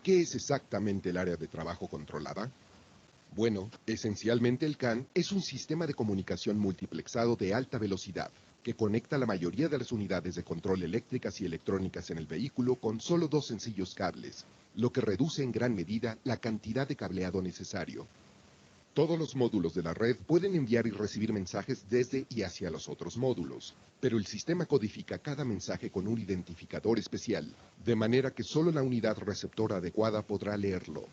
I: ¿Qué es exactamente el área de trabajo controlada? Bueno, esencialmente el CAN es un sistema de comunicación multiplexado de alta velocidad que conecta la mayoría de las unidades de control eléctricas y electrónicas en el vehículo con solo dos sencillos cables, lo que reduce en gran medida la cantidad de cableado necesario. Todos los módulos de la red pueden enviar y recibir mensajes desde y hacia los otros módulos, pero el sistema codifica cada mensaje con un identificador especial, de manera que solo la unidad receptora adecuada podrá leerlo.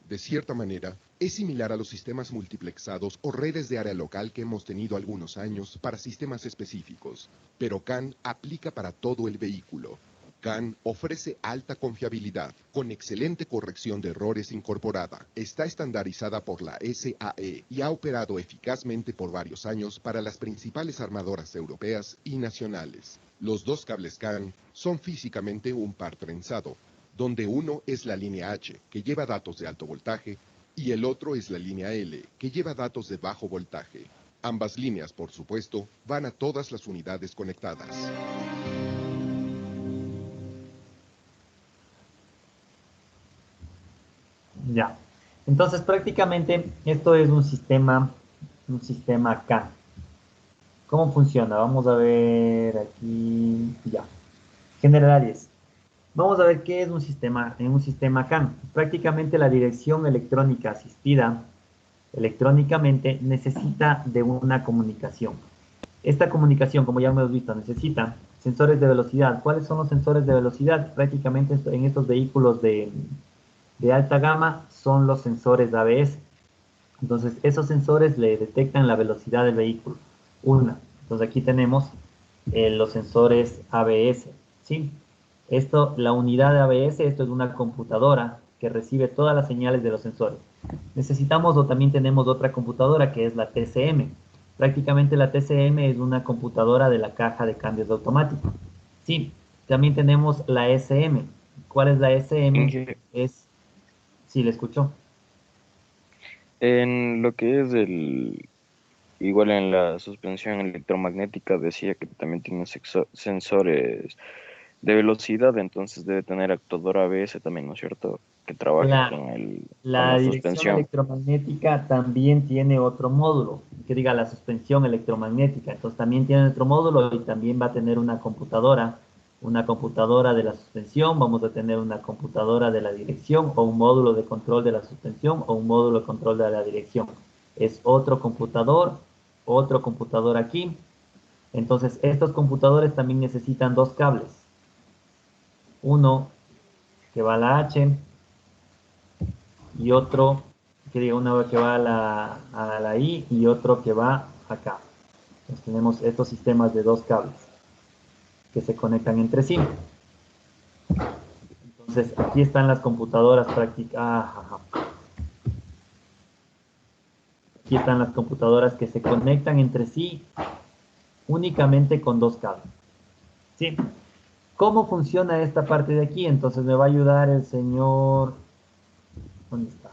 I: De cierta manera, es similar a los sistemas multiplexados o redes de área local que hemos tenido algunos años para sistemas específicos, pero CAN aplica para todo el vehículo. CAN ofrece alta confiabilidad, con excelente corrección de errores incorporada. Está estandarizada por la SAE y ha operado eficazmente por varios años para las principales armadoras europeas y nacionales. Los dos cables CAN son físicamente un par trenzado, donde uno es la línea H, que lleva datos de alto voltaje, y el otro es la línea L, que lleva datos de bajo voltaje. Ambas líneas, por supuesto, van a todas las unidades conectadas.
A: Ya. Entonces, prácticamente esto es un sistema CAN. ¿Cómo funciona? Vamos a ver aquí, ya. Generales. Vamos a ver qué es un sistema CAN. Prácticamente la dirección electrónica asistida electrónicamente necesita de una comunicación. Esta comunicación, como ya hemos visto, necesita sensores de velocidad. ¿Cuáles son los sensores de velocidad? Prácticamente en estos vehículos de alta gama son los sensores ABS. Entonces, esos sensores le detectan la velocidad del vehículo. Entonces aquí tenemos los sensores ABS, ¿sí? La unidad de ABS, esto es una computadora que recibe todas las señales de los sensores. Necesitamos o también tenemos otra computadora que es la TCM. Prácticamente la TCM es una computadora de la caja de cambios automáticos. Sí, también tenemos la SM. ¿Cuál es la SM? Sí, le escucho.
G: En lo que es igual en la suspensión electromagnética decía que también tiene sensores de velocidad, entonces debe tener actuador ABS también, ¿no es cierto? que trabaje
A: Claro.
G: con
A: La
G: la
A: dirección
G: suspensión.
A: electromagnética también tiene otro módulo, que diga la suspensión electromagnética. Entonces también tiene otro módulo y también va a tener una computadora de la suspensión, vamos a tener una computadora de la dirección o un módulo de control de la suspensión o un módulo de control de la dirección. Es otro computador aquí. Entonces estos computadores también necesitan dos cables. Uno que va a la H y otro que diga una que va a la I y otro que va acá. Entonces tenemos estos sistemas de dos cables que se conectan entre sí. Entonces aquí están las computadoras prácticas. Aquí están las computadoras que se conectan entre sí únicamente con dos cables. ¿Sí? ¿Cómo funciona esta parte de aquí? Entonces me va a ayudar el señor... ¿Dónde está?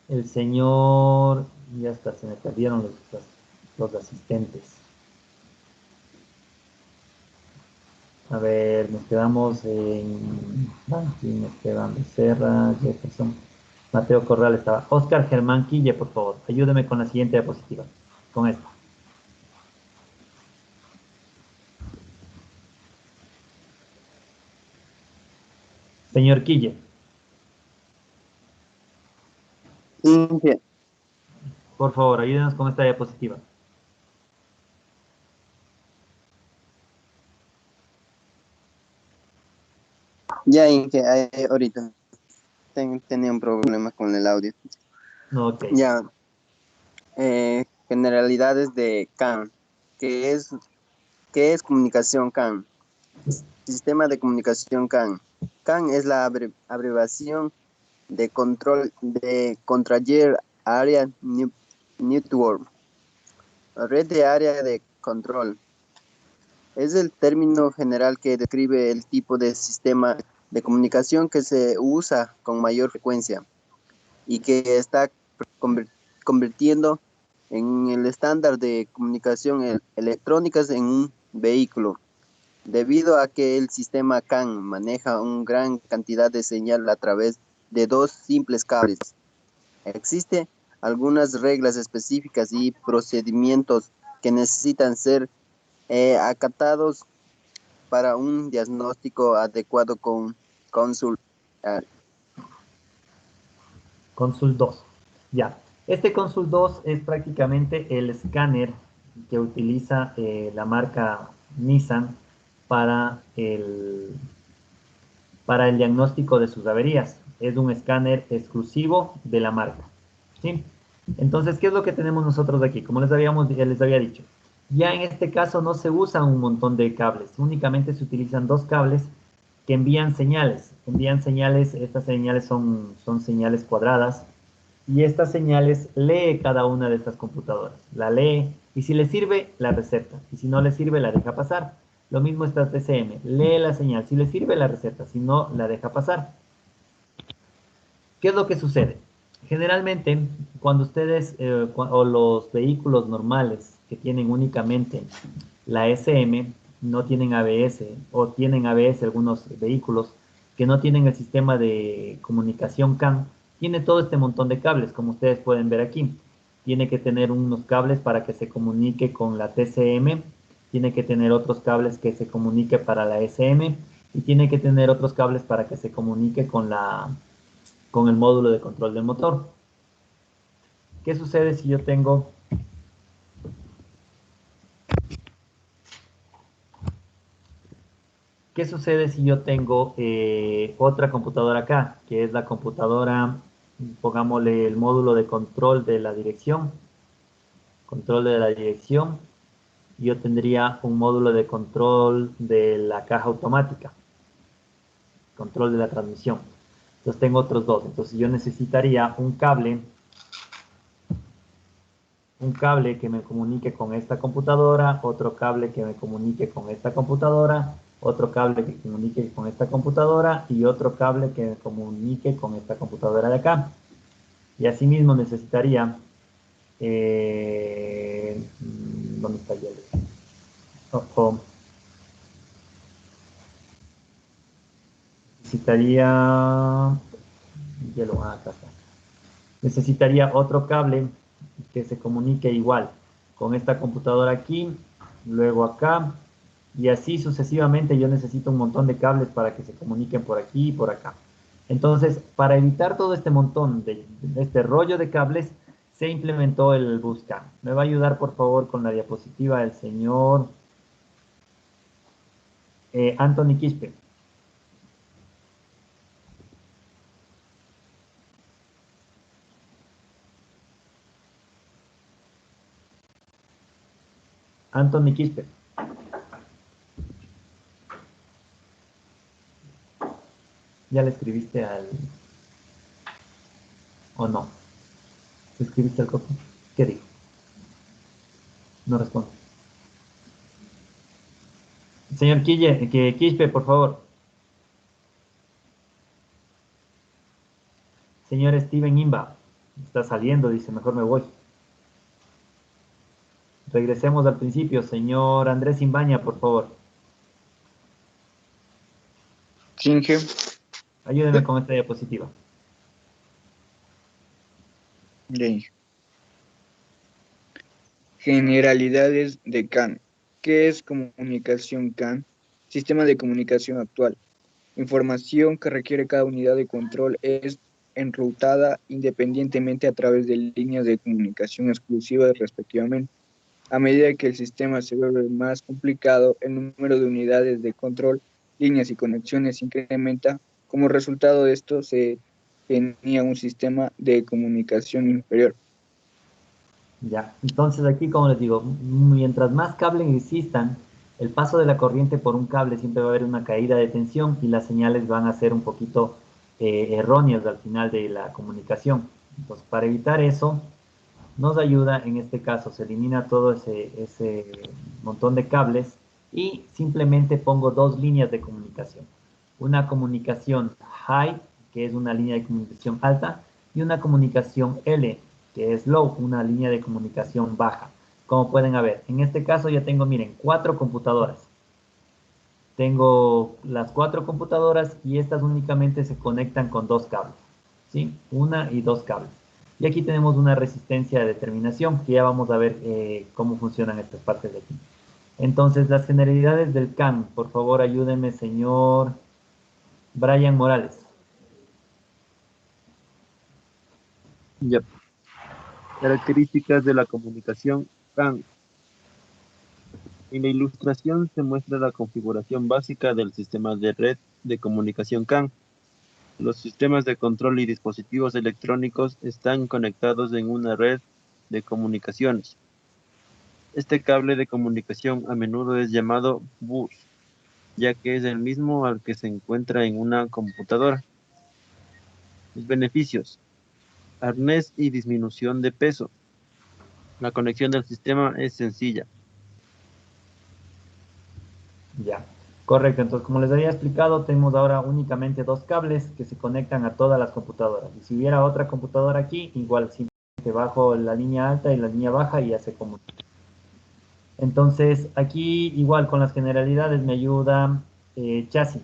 A: El señor... Ya está, se me perdieron los asistentes. A ver, nos quedamos en Banking, Esteban Becerra, Jefferson, Mateo Corral estaba. Oscar Germán Quille, por favor, ayúdeme con la siguiente diapositiva. Con esta. Señor Quille,
J: Inge,
A: por favor, ayúdenos con esta diapositiva.
J: ya Inge, ahorita tenía un problema con el audio.
A: Ok.
J: Ya, generalidades de CAN. ¿Qué es, qué es comunicación CAN? Sistema de comunicación CAN. CAN es la abreviación de control de Controller Area Network, red de área de control. Es el término general que describe el tipo de sistema de comunicación que se usa con mayor frecuencia y que está convirtiendo en el estándar de comunicación electrónicas en un vehículo, debido a que el sistema CAN maneja una gran cantidad de señal a través de dos simples cables. Existen algunas reglas específicas y procedimientos que necesitan ser acatados para un diagnóstico adecuado con Consul.
A: Consul 2. Ya. Este Consul 2 es prácticamente el escáner que utiliza la marca Nissan para para el diagnóstico de sus averías. Es un escáner exclusivo de la marca. ¿Sí? Entonces, ¿qué es lo que tenemos nosotros aquí? Como les había dicho, ya en este caso no se usan un montón de cables, únicamente se utilizan dos cables que envían señales. Envían señales, estas señales son señales cuadradas, y estas señales lee cada una de estas computadoras. La lee y si le sirve, la receta. Y si no le sirve, la deja pasar. Lo mismo está TCM. Lee la señal. Si le sirve, la receta. Si no, la deja pasar. ¿Qué es lo que sucede? Generalmente, cuando ustedes o los vehículos normales que tienen únicamente la SM, no tienen ABS, o tienen ABS algunos vehículos que no tienen el sistema de comunicación CAN, tiene todo este montón de cables, como ustedes pueden ver aquí. Tiene que tener unos cables para que se comunique con la TCM, tiene que tener otros cables que se comunique para la SM, y tiene que tener otros cables para que se comunique con el módulo de control del motor. ¿Qué sucede si yo tengo otra computadora acá, que es la computadora, pongámosle el módulo de control de la dirección, yo tendría un módulo de control de la caja automática, control de la transmisión. Entonces tengo otros dos, entonces yo necesitaría un cable que me comunique con esta computadora, otro cable que me comunique con esta computadora, otro cable que comunique con esta computadora y otro cable que me comunique con esta computadora de acá. Y asimismo necesitaría, ¿dónde está ya? necesitaría, acá está. Necesitaría otro cable que se comunique igual con esta computadora aquí, luego acá, y así sucesivamente. Yo necesito un montón de cables para que se comuniquen por aquí y por acá. Entonces, para evitar todo este montón de este rollo de cables, se implementó el Buscam. Me va a ayudar, por favor, con la diapositiva el señor Anthony Quispe. Anthony Quispe. ¿Ya le escribiste al... o no? ¿Le escribiste al copy? ¿Qué dijo? No responde. Señor Quispe, por favor. Señor Steven Imba. Está saliendo, dice, mejor me voy. Regresemos al principio. Señor Andrés Imbaña, por favor.
B: Finge.
A: Ayúdeme con esta diapositiva.
B: Bien. Generalidades de CAN. ¿Qué es comunicación CAN? Sistema de comunicación actual. Información que requiere cada unidad de control es enrutada independientemente a través de líneas de comunicación exclusivas respectivamente. A medida que el sistema se vuelve más complicado, el número de unidades de control, líneas y conexiones incrementa. Como resultado de esto, se tenía un sistema de comunicación inferior.
A: Ya, entonces aquí, como les digo, mientras más cables existan, el paso de la corriente por un cable siempre va a haber una caída de tensión y las señales van a ser un poquito erróneas al final de la comunicación. Entonces, para evitar eso, nos ayuda, en este caso, se elimina todo ese montón de cables y simplemente pongo dos líneas de comunicación. Una comunicación high, que es una línea de comunicación alta, y una comunicación L, que es low, una línea de comunicación baja. Como pueden ver, en este caso ya tengo, miren, 4 computadoras. Tengo las 4 computadoras y estas únicamente se conectan con 2 cables, ¿sí? Una y 2 cables. Y aquí tenemos una resistencia de determinación, que ya vamos a ver cómo funcionan estas partes de aquí. Entonces, las generalidades del CAN, por favor, ayúdenme, señor Brian Morales.
C: Ya. Características de la comunicación CAN. En la ilustración se muestra la configuración básica del sistema de red de comunicación CAN. Los sistemas de control y dispositivos electrónicos están conectados en una red de comunicaciones. Este cable de comunicación a menudo es llamado bus, ya que es el mismo al que se encuentra en una computadora. Los beneficios: arnés y disminución de peso. La conexión del sistema es sencilla.
A: Ya, correcto. Entonces, como les había explicado, tenemos ahora únicamente 2 cables que se conectan a todas las computadoras. Y si hubiera otra computadora aquí, igual simplemente bajo la línea alta y la línea baja y ya se comunica. Entonces, aquí igual con las generalidades me ayuda Chasis.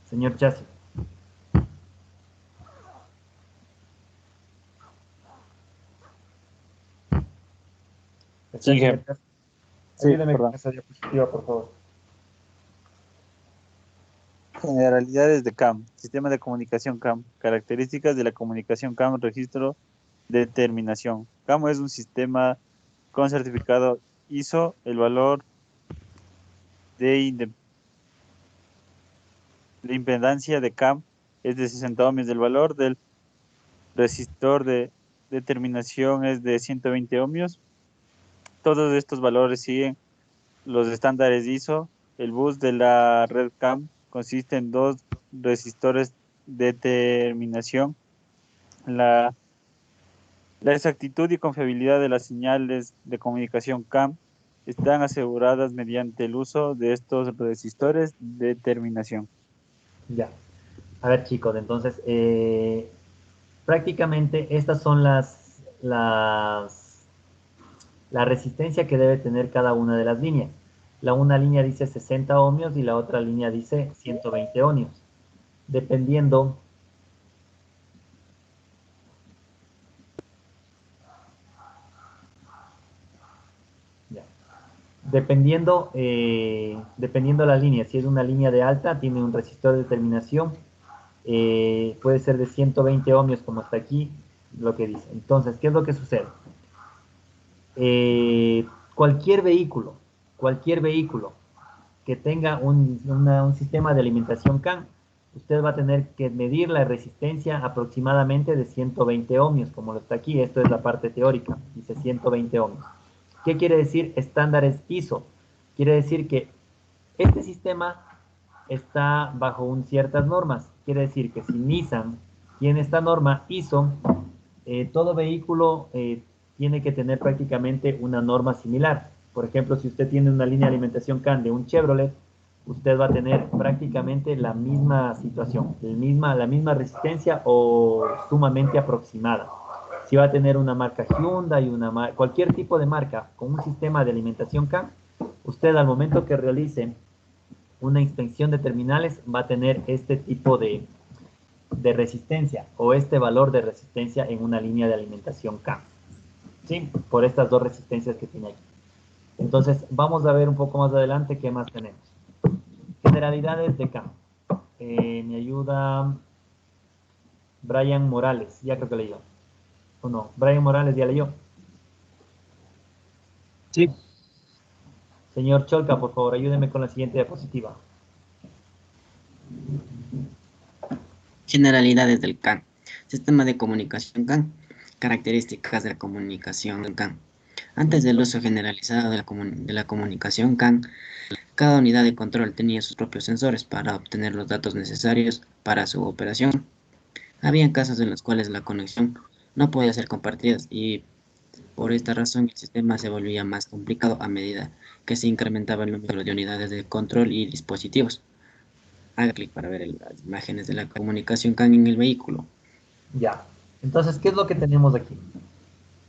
A: Señor Chasis.
D: Sí,
A: Señor Chasis.
D: sí,
A: Ayúdeme con
D: perdón.
A: esa diapositiva, por favor.
D: Generalidades de CAM, sistema de comunicación CAM, características de la comunicación CAM, registro de terminación. CAM es un sistema con certificado ISO, el valor de impedancia de CAM es de 60 ohmios, el valor del resistor de determinación es de 120 ohmios. Todos estos valores siguen los estándares ISO. El bus de la red CAM consiste en 2 resistores de determinación. La exactitud y confiabilidad de las señales de comunicación CAM están aseguradas mediante el uso de estos resistores de terminación.
A: Ya. A ver, chicos, entonces, prácticamente estas son las la resistencia que debe tener cada una de las líneas. Una línea dice 60 ohmios y la otra línea dice 120 ohmios. Dependiendo dependiendo la línea, si es una línea de alta, tiene un resistor de terminación, puede ser de 120 ohmios como está aquí, lo que dice. Entonces, ¿qué es lo que sucede? Cualquier vehículo que tenga un sistema de alimentación CAN, usted va a tener que medir la resistencia aproximadamente de 120 ohmios, como lo está aquí. Esto es la parte teórica, dice 120 ohmios. ¿Qué quiere decir estándares ISO? Quiere decir que este sistema está bajo ciertas normas. Quiere decir que si Nissan tiene esta norma ISO, todo vehículo tiene que tener prácticamente una norma similar. Por ejemplo, si usted tiene una línea de alimentación CAN de un Chevrolet, usted va a tener prácticamente la misma situación, la misma resistencia o sumamente aproximada. Si va a tener una marca Hyundai, cualquier tipo de marca con un sistema de alimentación CAN, usted al momento que realice una inspección de terminales va a tener este tipo de resistencia o este valor de resistencia en una línea de alimentación CAN. ¿Sí? Por estas dos resistencias que tiene aquí. Entonces, vamos a ver un poco más adelante qué más tenemos. Generalidades de CAN. Me ayuda Brian Morales. Ya creo que leyó. ¿O no? Brian Morales ya leyó.
C: Sí.
A: Señor Cholca, por favor, ayúdeme con la siguiente diapositiva.
K: Generalidades del CAN. Sistema de comunicación CAN. Características de la comunicación CAN. Antes del uso generalizado de la comunicación CAN, cada unidad de control tenía sus propios sensores para obtener los datos necesarios para su operación. Había casos en los cuales la conexión no podía ser compartida y por esta razón el sistema se volvía más complicado a medida que se incrementaba el número de unidades de control y dispositivos. Haga clic para ver las imágenes de la comunicación CAN en el vehículo.
A: Ya, entonces, ¿qué es lo que tenemos aquí?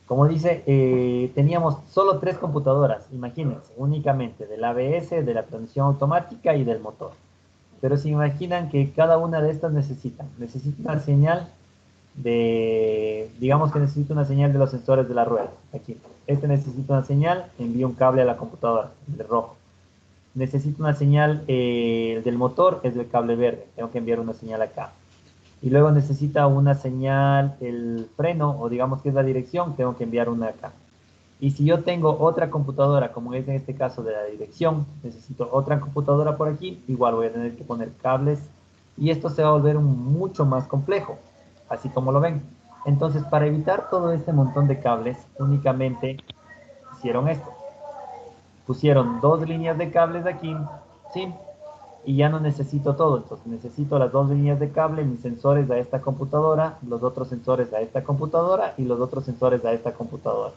A: Como dice, teníamos solo 3 computadoras, imagínense, únicamente del ABS, de la transmisión automática y del motor. Pero se imaginan que cada una de estas necesita una señal digamos que necesita una señal de los sensores de la rueda, aquí. Este necesita una señal, envía un cable a la computadora, el de rojo. Necesito una señal del motor, es el cable verde, tengo que enviar una señal acá. Y luego necesita una señal, el freno, o digamos que es la dirección, tengo que enviar una acá. Y si yo tengo otra computadora, como es en este caso de la dirección, necesito otra computadora por aquí, igual voy a tener que poner cables, y esto se va a volver mucho más complejo, así como lo ven. Entonces, para evitar todo este montón de cables, únicamente hicieron esto. Pusieron 2 líneas de cables aquí, ¿sí? Y ya no necesito todo, entonces necesito las 2 líneas de cable, mis sensores a esta computadora, los otros sensores a esta computadora y los otros sensores a esta computadora.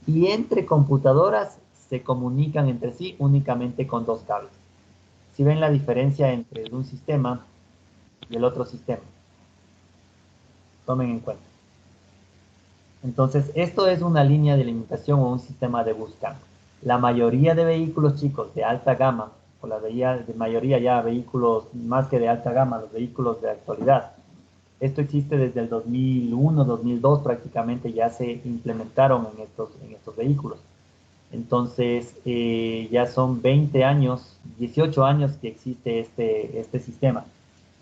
A: Y entre computadoras se comunican entre sí únicamente con 2 cables. Si ven la diferencia entre un sistema y el otro sistema, tomen en cuenta. Entonces, esto es una línea de alimentación o un sistema de bus CAN. La mayoría de vehículos, chicos, de alta gama, o la mayoría ya vehículos más que de alta gama, los vehículos de actualidad. Esto existe desde el 2001, 2002 prácticamente ya se implementaron en estos vehículos. Entonces, ya son 20 años, 18 años que existe este sistema.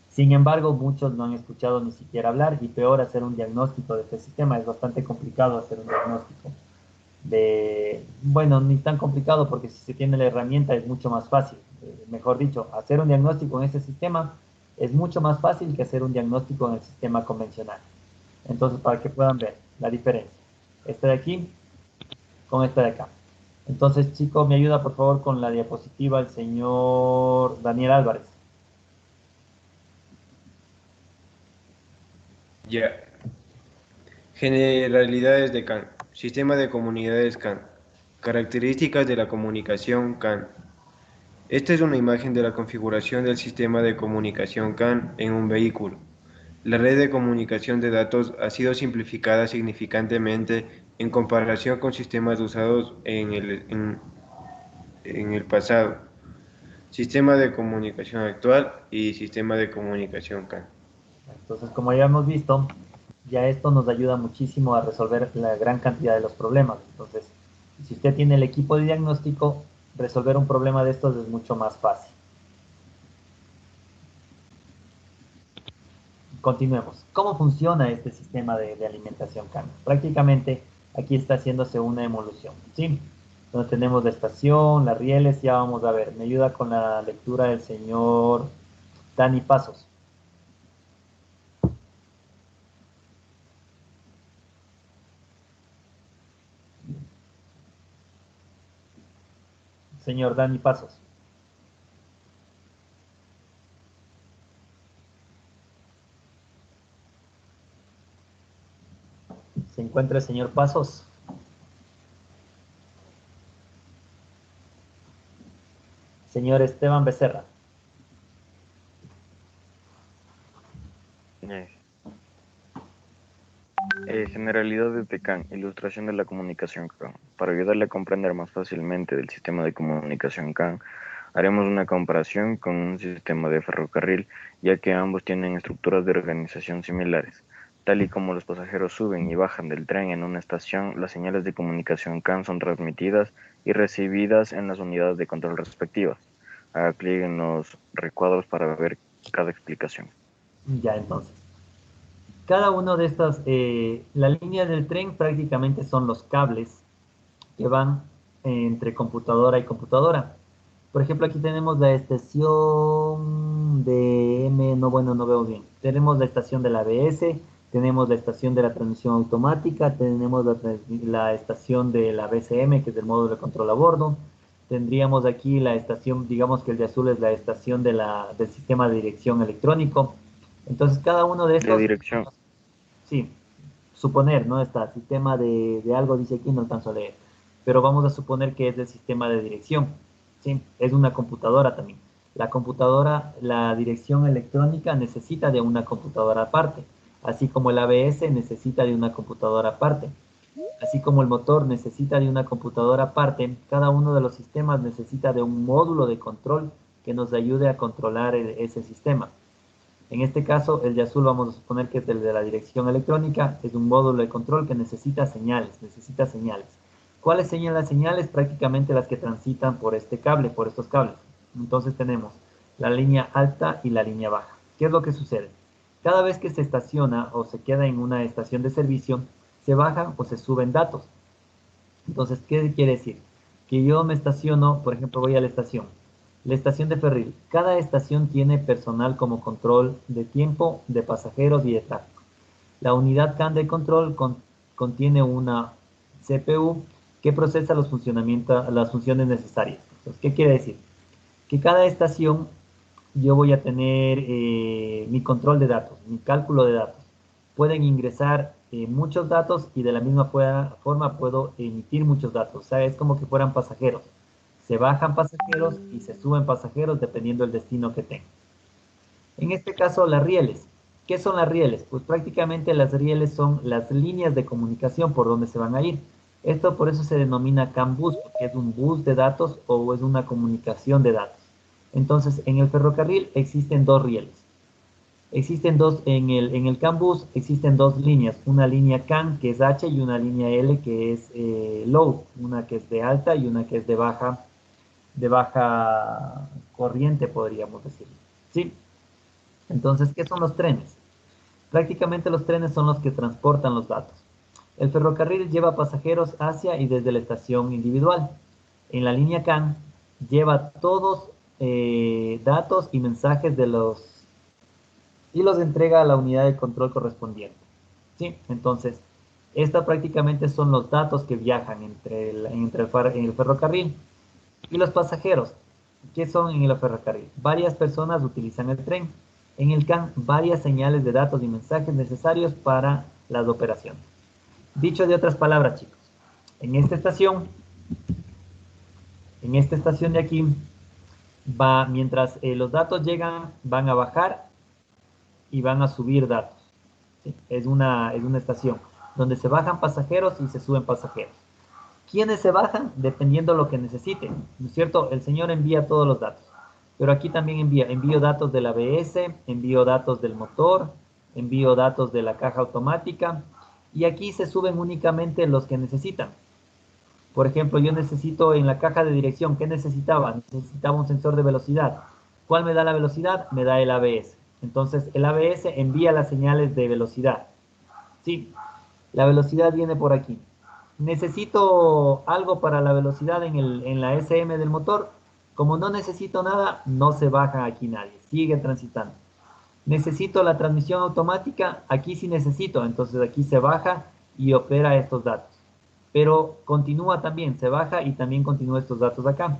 A: Sin embargo, muchos no han escuchado ni siquiera hablar y peor hacer un diagnóstico de este sistema. Es bastante complicado hacer un diagnóstico. Bueno, ni tan complicado porque si se tiene la herramienta es mucho más fácil. Mejor dicho, hacer un diagnóstico en este sistema es mucho más fácil que hacer un diagnóstico en el sistema convencional. Entonces, para que puedan ver la diferencia. Esta de aquí con esta de acá. Entonces, chicos, me ayuda por favor con la diapositiva el señor Daniel Álvarez.
F: Ya. Generalidades de CAN. Sistema de comunidades CAN. Características de la comunicación CAN. Esta es una imagen de la configuración del sistema de comunicación CAN en un vehículo. La red de comunicación de datos ha sido simplificada significantemente en comparación con sistemas usados en el pasado, sistema de comunicación actual y sistema de comunicación CAN.
A: Entonces, como ya hemos visto, ya esto nos ayuda muchísimo a resolver la gran cantidad de los problemas. Entonces, si usted tiene el equipo de diagnóstico, resolver un problema de estos es mucho más fácil. Continuemos. ¿Cómo funciona este sistema de alimentación CAN? Prácticamente aquí está haciéndose una emulación, ¿sí? Donde tenemos la estación, las rieles, ya vamos a ver. Me ayuda con la lectura del señor Dani Pasos. Señor Dani Pasos. ¿Se encuentra el señor Pasos? Señor Esteban Becerra.
G: Generalidades de CAN, ilustración de la comunicación CAN. Para ayudarle a comprender más fácilmente del sistema de comunicación CAN, haremos una comparación con un sistema de ferrocarril, ya que ambos tienen estructuras de organización similares. Tal y como los pasajeros suben y bajan del tren en una estación, las señales de comunicación CAN son transmitidas y recibidas en las unidades de control respectivas. Haga clic en los recuadros para ver cada explicación.
A: Ya, entonces. Cada uno de estas, la línea del tren prácticamente son los cables que van entre computadora y computadora. Por ejemplo, aquí tenemos la estación de M, no, bueno, no veo bien. Tenemos la estación de la ABS, tenemos la estación de la transmisión automática, tenemos la estación de la BCM, que es el módulo de control a bordo. Tendríamos aquí la estación, digamos que el de azul es la estación del sistema de dirección electrónico. Entonces, cada uno de estos...
G: La dirección.
A: Sí, suponer, ¿no? Está sistema de algo, dice aquí, no alcanzo a leer. Pero vamos a suponer que es el sistema de dirección. ¿Sí? Es una computadora también. La computadora, la dirección electrónica necesita de una computadora aparte, así como el ABS necesita de una computadora aparte, así como el motor necesita de una computadora aparte. Cada uno de los sistemas necesita de un módulo de control que nos ayude a controlar ese sistema. En este caso, el de azul vamos a suponer que es el de la dirección electrónica, es un módulo de control que necesita señales, ¿Cuáles señalan las señales? Prácticamente las que transitan por este cable, por estos cables. Entonces tenemos la línea alta y la línea baja. ¿Qué es lo que sucede? Cada vez que se estaciona o se queda en una estación de servicio, se bajan o se suben datos. Entonces, ¿qué quiere decir? Que yo me estaciono, por ejemplo, voy a la estación de ferril. Cada estación tiene personal como control de tiempo, de pasajeros y de tráfico. La unidad CAN de control contiene una CPU que procesa las funciones necesarias. Entonces, ¿qué quiere decir? Que cada estación yo voy a tener mi control de datos, mi cálculo de datos. Pueden ingresar muchos datos y de la misma forma puedo emitir muchos datos. O sea, es como que fueran pasajeros. Se bajan pasajeros y se suben pasajeros dependiendo del destino que tengan. En este caso, las rieles. ¿Qué son las rieles? Pues prácticamente las rieles son las líneas de comunicación por donde se van a ir. Esto por eso se denomina CAN bus, porque es un bus de datos o es una comunicación de datos. Entonces, en el ferrocarril existen dos rieles. Existen dos, en el CAN bus existen dos líneas, una línea CAN que es H y una línea L que es low, una que es de alta y una que es de baja corriente, podríamos decir. ¿Sí? Entonces, ¿qué son los trenes? Prácticamente los trenes son los que transportan los datos. El ferrocarril lleva pasajeros hacia y desde la estación individual. En la línea CAN lleva todos datos y mensajes y los entrega a la unidad de control correspondiente. ¿Sí? Entonces, esta prácticamente son los datos que viajan en el ferrocarril. Y los pasajeros, ¿qué son en el ferrocarril? Varias personas utilizan el tren. En el CAN, varias señales de datos y mensajes necesarios para las operaciones. Dicho de otras palabras, chicos, en esta estación de aquí, mientras los datos llegan, van a bajar y van a subir datos. ¿Sí? Es una estación. donde se bajan pasajeros y se suben pasajeros. ¿Quiénes se bajan? Dependiendo de lo que necesiten, ¿no es cierto? El señor envía todos los datos, pero aquí también envío datos del ABS, envío datos del motor, envío datos de la caja automática, y aquí se suben únicamente los que necesitan. Por ejemplo, yo necesito en la caja de dirección, ¿qué necesitaba? Necesitaba un sensor de velocidad. ¿Cuál me da la velocidad? Me da el ABS. Entonces, el ABS envía las señales de velocidad. Sí, la velocidad viene por aquí. Necesito algo para la velocidad en la SM del motor. Como no necesito nada, no se baja aquí nadie. Sigue transitando. Necesito la transmisión automática. Aquí sí necesito. Entonces, aquí se baja y opera estos datos. Pero continúa también, se baja y también continúa estos datos acá.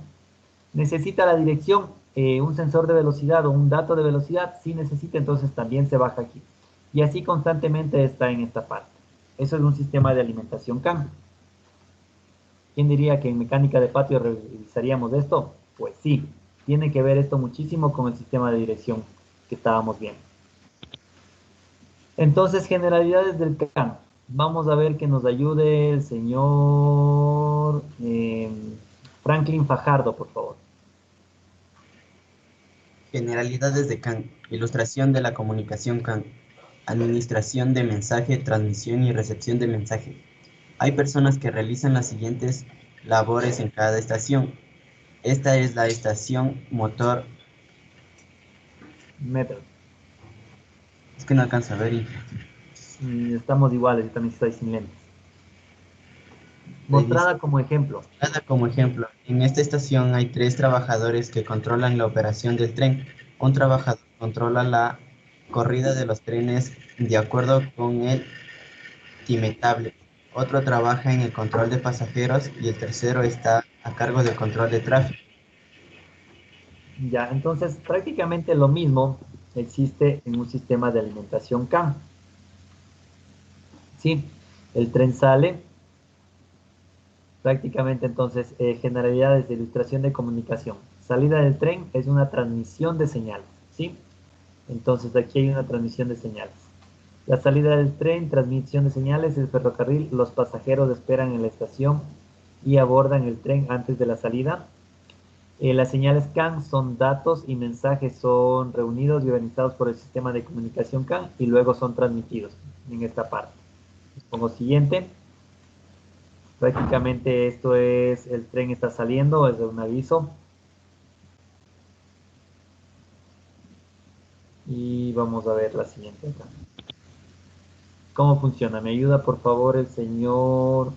A: Necesita la dirección, un sensor de velocidad o un dato de velocidad, si necesita, entonces también se baja aquí. Y así constantemente está en esta parte. Eso es un sistema de alimentación CAN. ¿Quién diría que en mecánica de patio revisaríamos esto? Pues sí, tiene que ver esto muchísimo con el sistema de dirección que estábamos viendo. Entonces, generalidades del CAN. Vamos a ver que nos ayude el señor Franklin Fajardo, por favor.
E: Generalidades de CAN. Ilustración de la comunicación CAN. Administración de mensaje, transmisión y recepción de mensaje. Hay personas que realizan las siguientes labores en cada estación. Esta es la estación motor.
A: Metro.
E: Es que no alcanzo a ver.
A: Estamos iguales, yo también estoy sin lentes. Mostrada como ejemplo.
E: Mostrada como ejemplo. En esta estación hay 3 trabajadores que controlan la operación del tren. Un trabajador controla la corrida de los trenes de acuerdo con el timetable. Otro trabaja en el control de pasajeros y el tercero está a cargo del control de tráfico.
A: Ya, entonces prácticamente lo mismo existe en un sistema de alimentación CAN. Sí, el tren sale, prácticamente entonces generalidades de ilustración de comunicación. Salida del tren es una transmisión de señales, ¿sí? Entonces aquí hay una transmisión de señales. La salida del tren, transmisión de señales, el ferrocarril, los pasajeros esperan en la estación y abordan el tren antes de la salida. Las señales CAN son datos y mensajes son reunidos y organizados por el sistema de comunicación CAN y luego son transmitidos en esta parte. Les pongo siguiente. Prácticamente esto es, el tren está saliendo, es un aviso. Y vamos a ver la siguiente acá. ¿Cómo funciona? ¿Me ayuda por favor el señor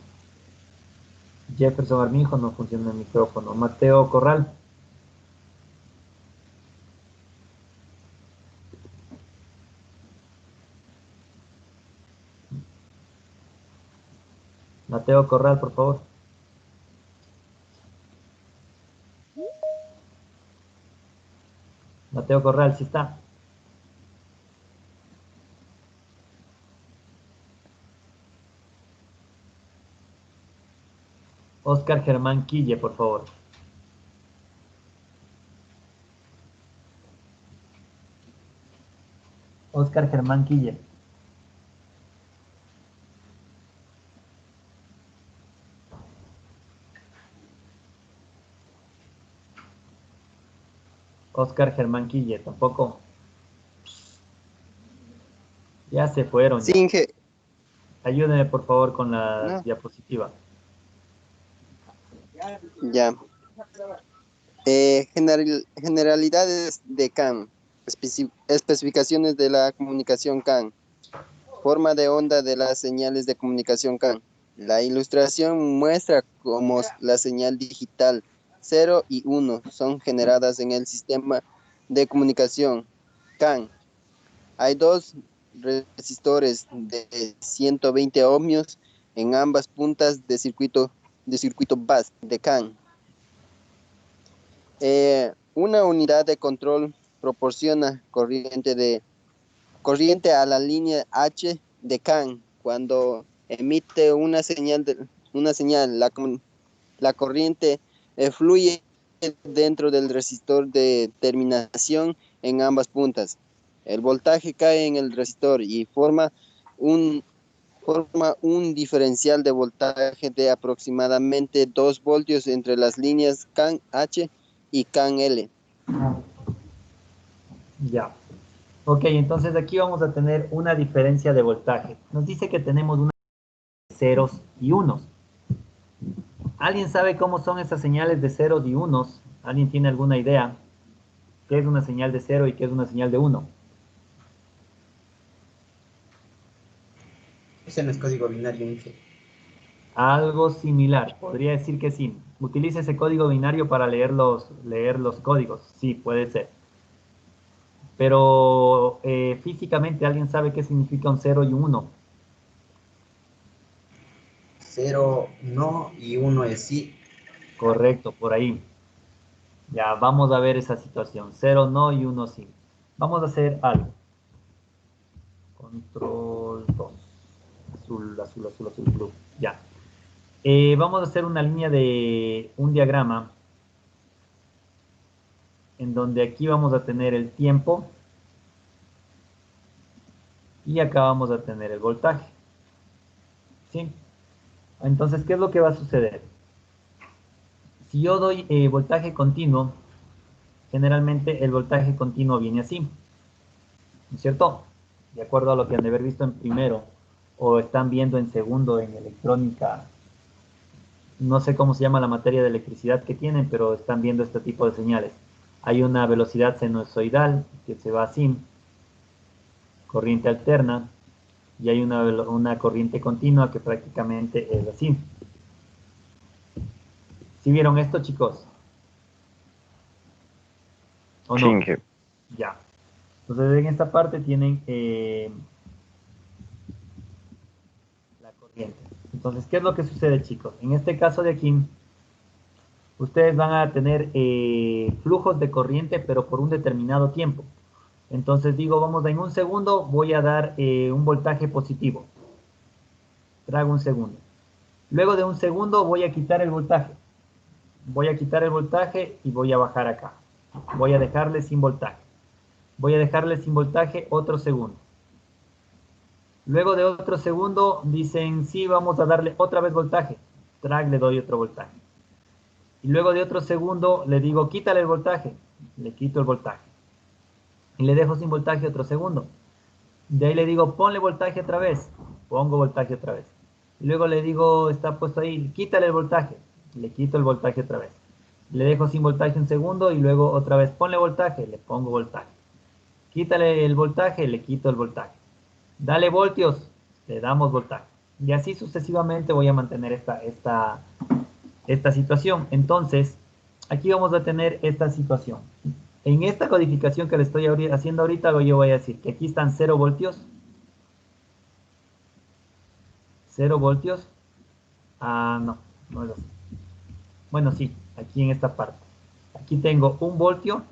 A: Jefferson Armijo? No funciona el micrófono. Mateo Corral. Mateo Corral, por favor. Mateo Corral, sí está. Oscar Germán Quille, por favor. Oscar Germán Quille. Oscar Germán Quille, tampoco. Ya se fueron.
J: Sí,
A: ya.
J: Inge.
A: Ayúdenme, por favor, con la
J: No.
A: diapositiva.
J: Ya. Generalidades de CAN. Especificaciones de la comunicación CAN. Forma de onda de las señales de comunicación CAN. La ilustración muestra cómo la señal digital 0 y 1 son generadas en el sistema de comunicación CAN. Hay dos resistores de 120 ohmios en ambas puntas de circuito bus de CAN. Una unidad de control proporciona corriente a la línea H de CAN cuando emite una señal, la corriente fluye dentro del resistor de terminación en ambas puntas. El voltaje cae en el resistor y forma un Forma un diferencial de voltaje de aproximadamente 2 voltios entre las líneas CAN H y CAN L.
A: Ya. Ok, entonces aquí vamos a tener una diferencia de voltaje. Nos dice que tenemos una ceros y unos. ¿Alguien sabe cómo son esas señales de ceros y unos? ¿Alguien tiene alguna idea? ¿Qué es una señal de cero y qué es una señal de uno?
E: Ese no es código binario, Inge.
A: Algo similar, podría decir que sí. Utiliza ese código binario para leer los códigos. Sí, puede ser. Pero físicamente, ¿alguien sabe qué significa un 0 y un 1?
E: 0 no y 1 es sí.
A: Correcto, por ahí. Ya, vamos a ver esa situación. 0 no y 1 sí. Vamos a hacer algo. Control 2. Azul, azul, azul, azul, blue. Ya. Vamos a hacer una línea de un diagrama en donde aquí vamos a tener el tiempo y acá vamos a tener el voltaje. ¿Sí? Entonces, ¿qué es lo que va a suceder? Si yo doy voltaje continuo, generalmente el voltaje continuo viene así, ¿no es cierto? De acuerdo a lo que han de haber visto en primero o están viendo en segundo en electrónica, no sé cómo se llama la materia de electricidad que tienen, pero están viendo este tipo de señales. Hay una velocidad sinusoidal que se va así, corriente alterna, y hay una corriente continua que prácticamente es así. ¿Sí vieron esto, chicos? ¿O no?
G: Chingue.
A: Ya. Entonces, en esta parte tienen la corriente. Entonces, ¿qué es lo que sucede, chicos? En este caso de aquí, ustedes van a tener flujos de corriente, pero por un determinado tiempo. Entonces digo, vamos, en un segundo voy a dar un voltaje positivo. Trago un segundo. Luego de un segundo voy a quitar el voltaje. Voy a quitar el voltaje y voy a bajar acá. Voy a dejarle sin voltaje. Voy a dejarle sin voltaje otro segundo. Luego de otro segundo dicen, sí, vamos a darle otra vez voltaje. Drag, le doy otro voltaje. Y luego de otro segundo le digo, quítale el voltaje. Le quito el voltaje. Y le dejo sin voltaje otro segundo. De ahí le digo, ponle voltaje otra vez. Pongo voltaje otra vez. Y luego le digo, está puesto ahí, quítale el voltaje. Le quito el voltaje otra vez. Le dejo sin voltaje un segundo y luego otra vez, ponle voltaje. Le pongo voltaje. Quítale el voltaje, le quito el voltaje. Dale voltios, le damos voltaje. Y así sucesivamente voy a mantener esta situación. Entonces, aquí vamos a tener esta situación. En esta codificación que le estoy haciendo ahorita, yo voy a decir que aquí están 0 voltios. 0 voltios. Ah, no, no es así. Bueno, sí, aquí en esta parte. Aquí tengo 1 voltio.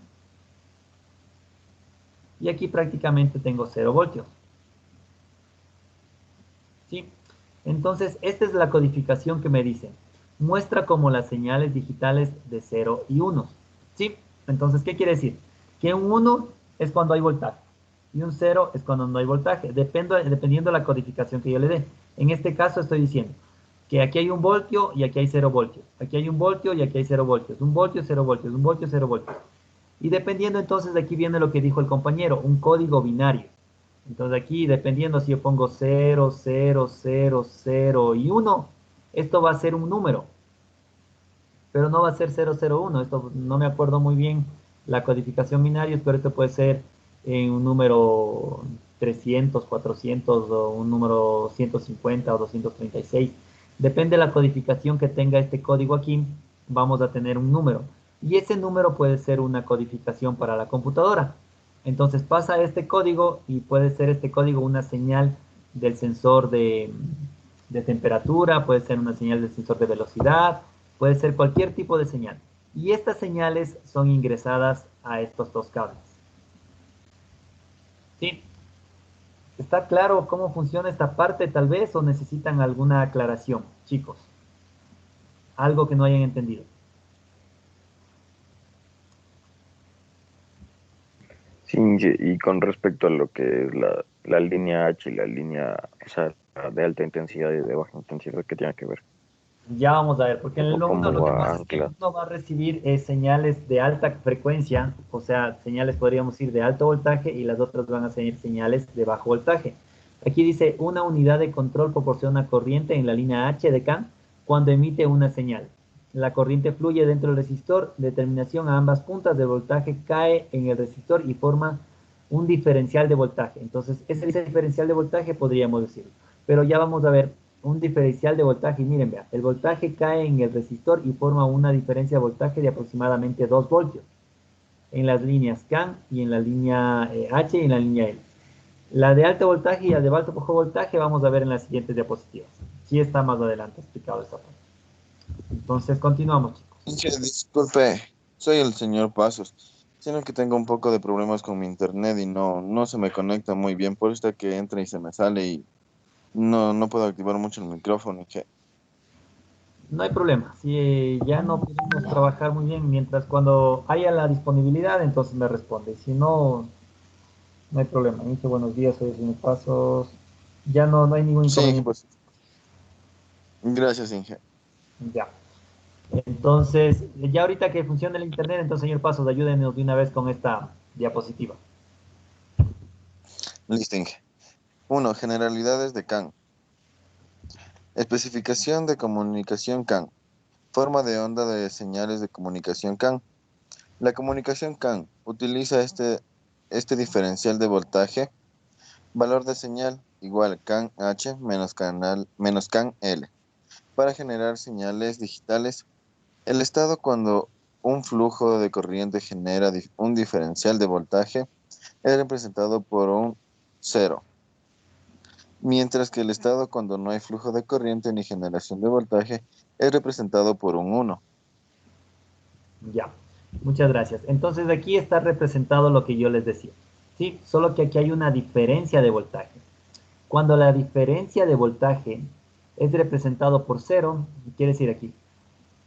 A: Y aquí prácticamente tengo 0 voltios. ¿Sí? Entonces, esta es la codificación que me dice. Muestra como las señales digitales de 0 y 1. ¿Sí? Entonces, ¿qué quiere decir? Que un 1 es cuando hay voltaje. Y un 0 es cuando no hay voltaje. Dependiendo de la codificación que yo le dé. En este caso estoy diciendo que aquí hay 1 voltio y aquí hay 0 voltios. Aquí hay 1 voltio y aquí hay 0 voltios. 1 voltio, 0 voltios. 1 voltio, 0 voltios. Y dependiendo entonces, de aquí viene lo que dijo el compañero, un código binario. Entonces aquí, dependiendo si yo pongo 0, 0, 0, 0 y 1, esto va a ser un número, pero no va a ser 0, 0, 1. Esto no me acuerdo muy bien la codificación binaria, pero esto puede ser un número 300, 400 o un número 150 o 236. Depende de la codificación que tenga este código aquí, vamos a tener un número. Y ese número puede ser una codificación para la computadora. Entonces pasa este código y puede ser este código una señal del sensor de temperatura, puede ser una señal del sensor de velocidad, puede ser cualquier tipo de señal. Y estas señales son ingresadas a estos dos cables. ¿Sí? ¿Está claro cómo funciona esta parte tal vez o necesitan alguna aclaración, chicos? Algo que no hayan entendido.
G: Sí, y con respecto a lo que es la línea H y la línea, o sea, de alta intensidad y de baja intensidad que tiene que ver.
A: Ya vamos a ver, porque en el
G: O
A: 1
G: cómo
A: lo que
G: va
A: pasa es que
G: anclado.
A: uno va a recibir señales de alta frecuencia, o sea, señales podríamos decir de alto voltaje, y las otras van a ser señales de bajo voltaje. Aquí dice, una unidad de control proporciona corriente en la línea H de CAN cuando emite una señal. La corriente fluye dentro del resistor, determinación a ambas puntas de voltaje cae en el resistor y forma un diferencial de voltaje. Entonces, ese diferencial de voltaje podríamos decirlo. Pero ya vamos a ver un diferencial de voltaje. Y miren, vean, el voltaje cae en el resistor y forma una diferencia de voltaje de aproximadamente 2 voltios en las líneas CAN y en la línea H y en la línea L. La de alto voltaje y la de bajo voltaje vamos a ver en las siguientes diapositivas. Sí está más adelante explicado esta parte. Entonces, continuamos, chicos.
L: Disculpe, soy el señor Pasos. Sino que tengo un poco de problemas con mi internet y no se me conecta muy bien. Por esto que entra y se me sale y no puedo activar mucho el micrófono.
A: No hay problema. Si ya no podemos trabajar muy bien, mientras cuando haya la disponibilidad, entonces me responde. Si no, no hay problema. Dice, buenos días, soy el señor Pasos. Ya no hay ningún
L: Sí,
A: inconveniente.
L: pues. Gracias, Inge.
A: Ya. Entonces, ya ahorita que funciona el internet, entonces, señor Pasos, ayúdenos de una vez con esta diapositiva.
L: Listo, Inge. 1. Generalidades de CAN. Especificación de comunicación CAN. Forma de onda de señales de comunicación CAN. La comunicación CAN utiliza este diferencial de voltaje, valor de señal igual CAN H menos CAN L, para generar señales digitales. El estado cuando un flujo de corriente genera un diferencial de voltaje es representado por un 0, mientras que el estado cuando no hay flujo de corriente ni generación de voltaje es representado por un 1.
A: Ya, muchas gracias. Entonces aquí está representado lo que yo les decía, ¿sí? Solo que aquí hay una diferencia de voltaje. Cuando la diferencia de voltaje es representado por 0, quiere decir aquí,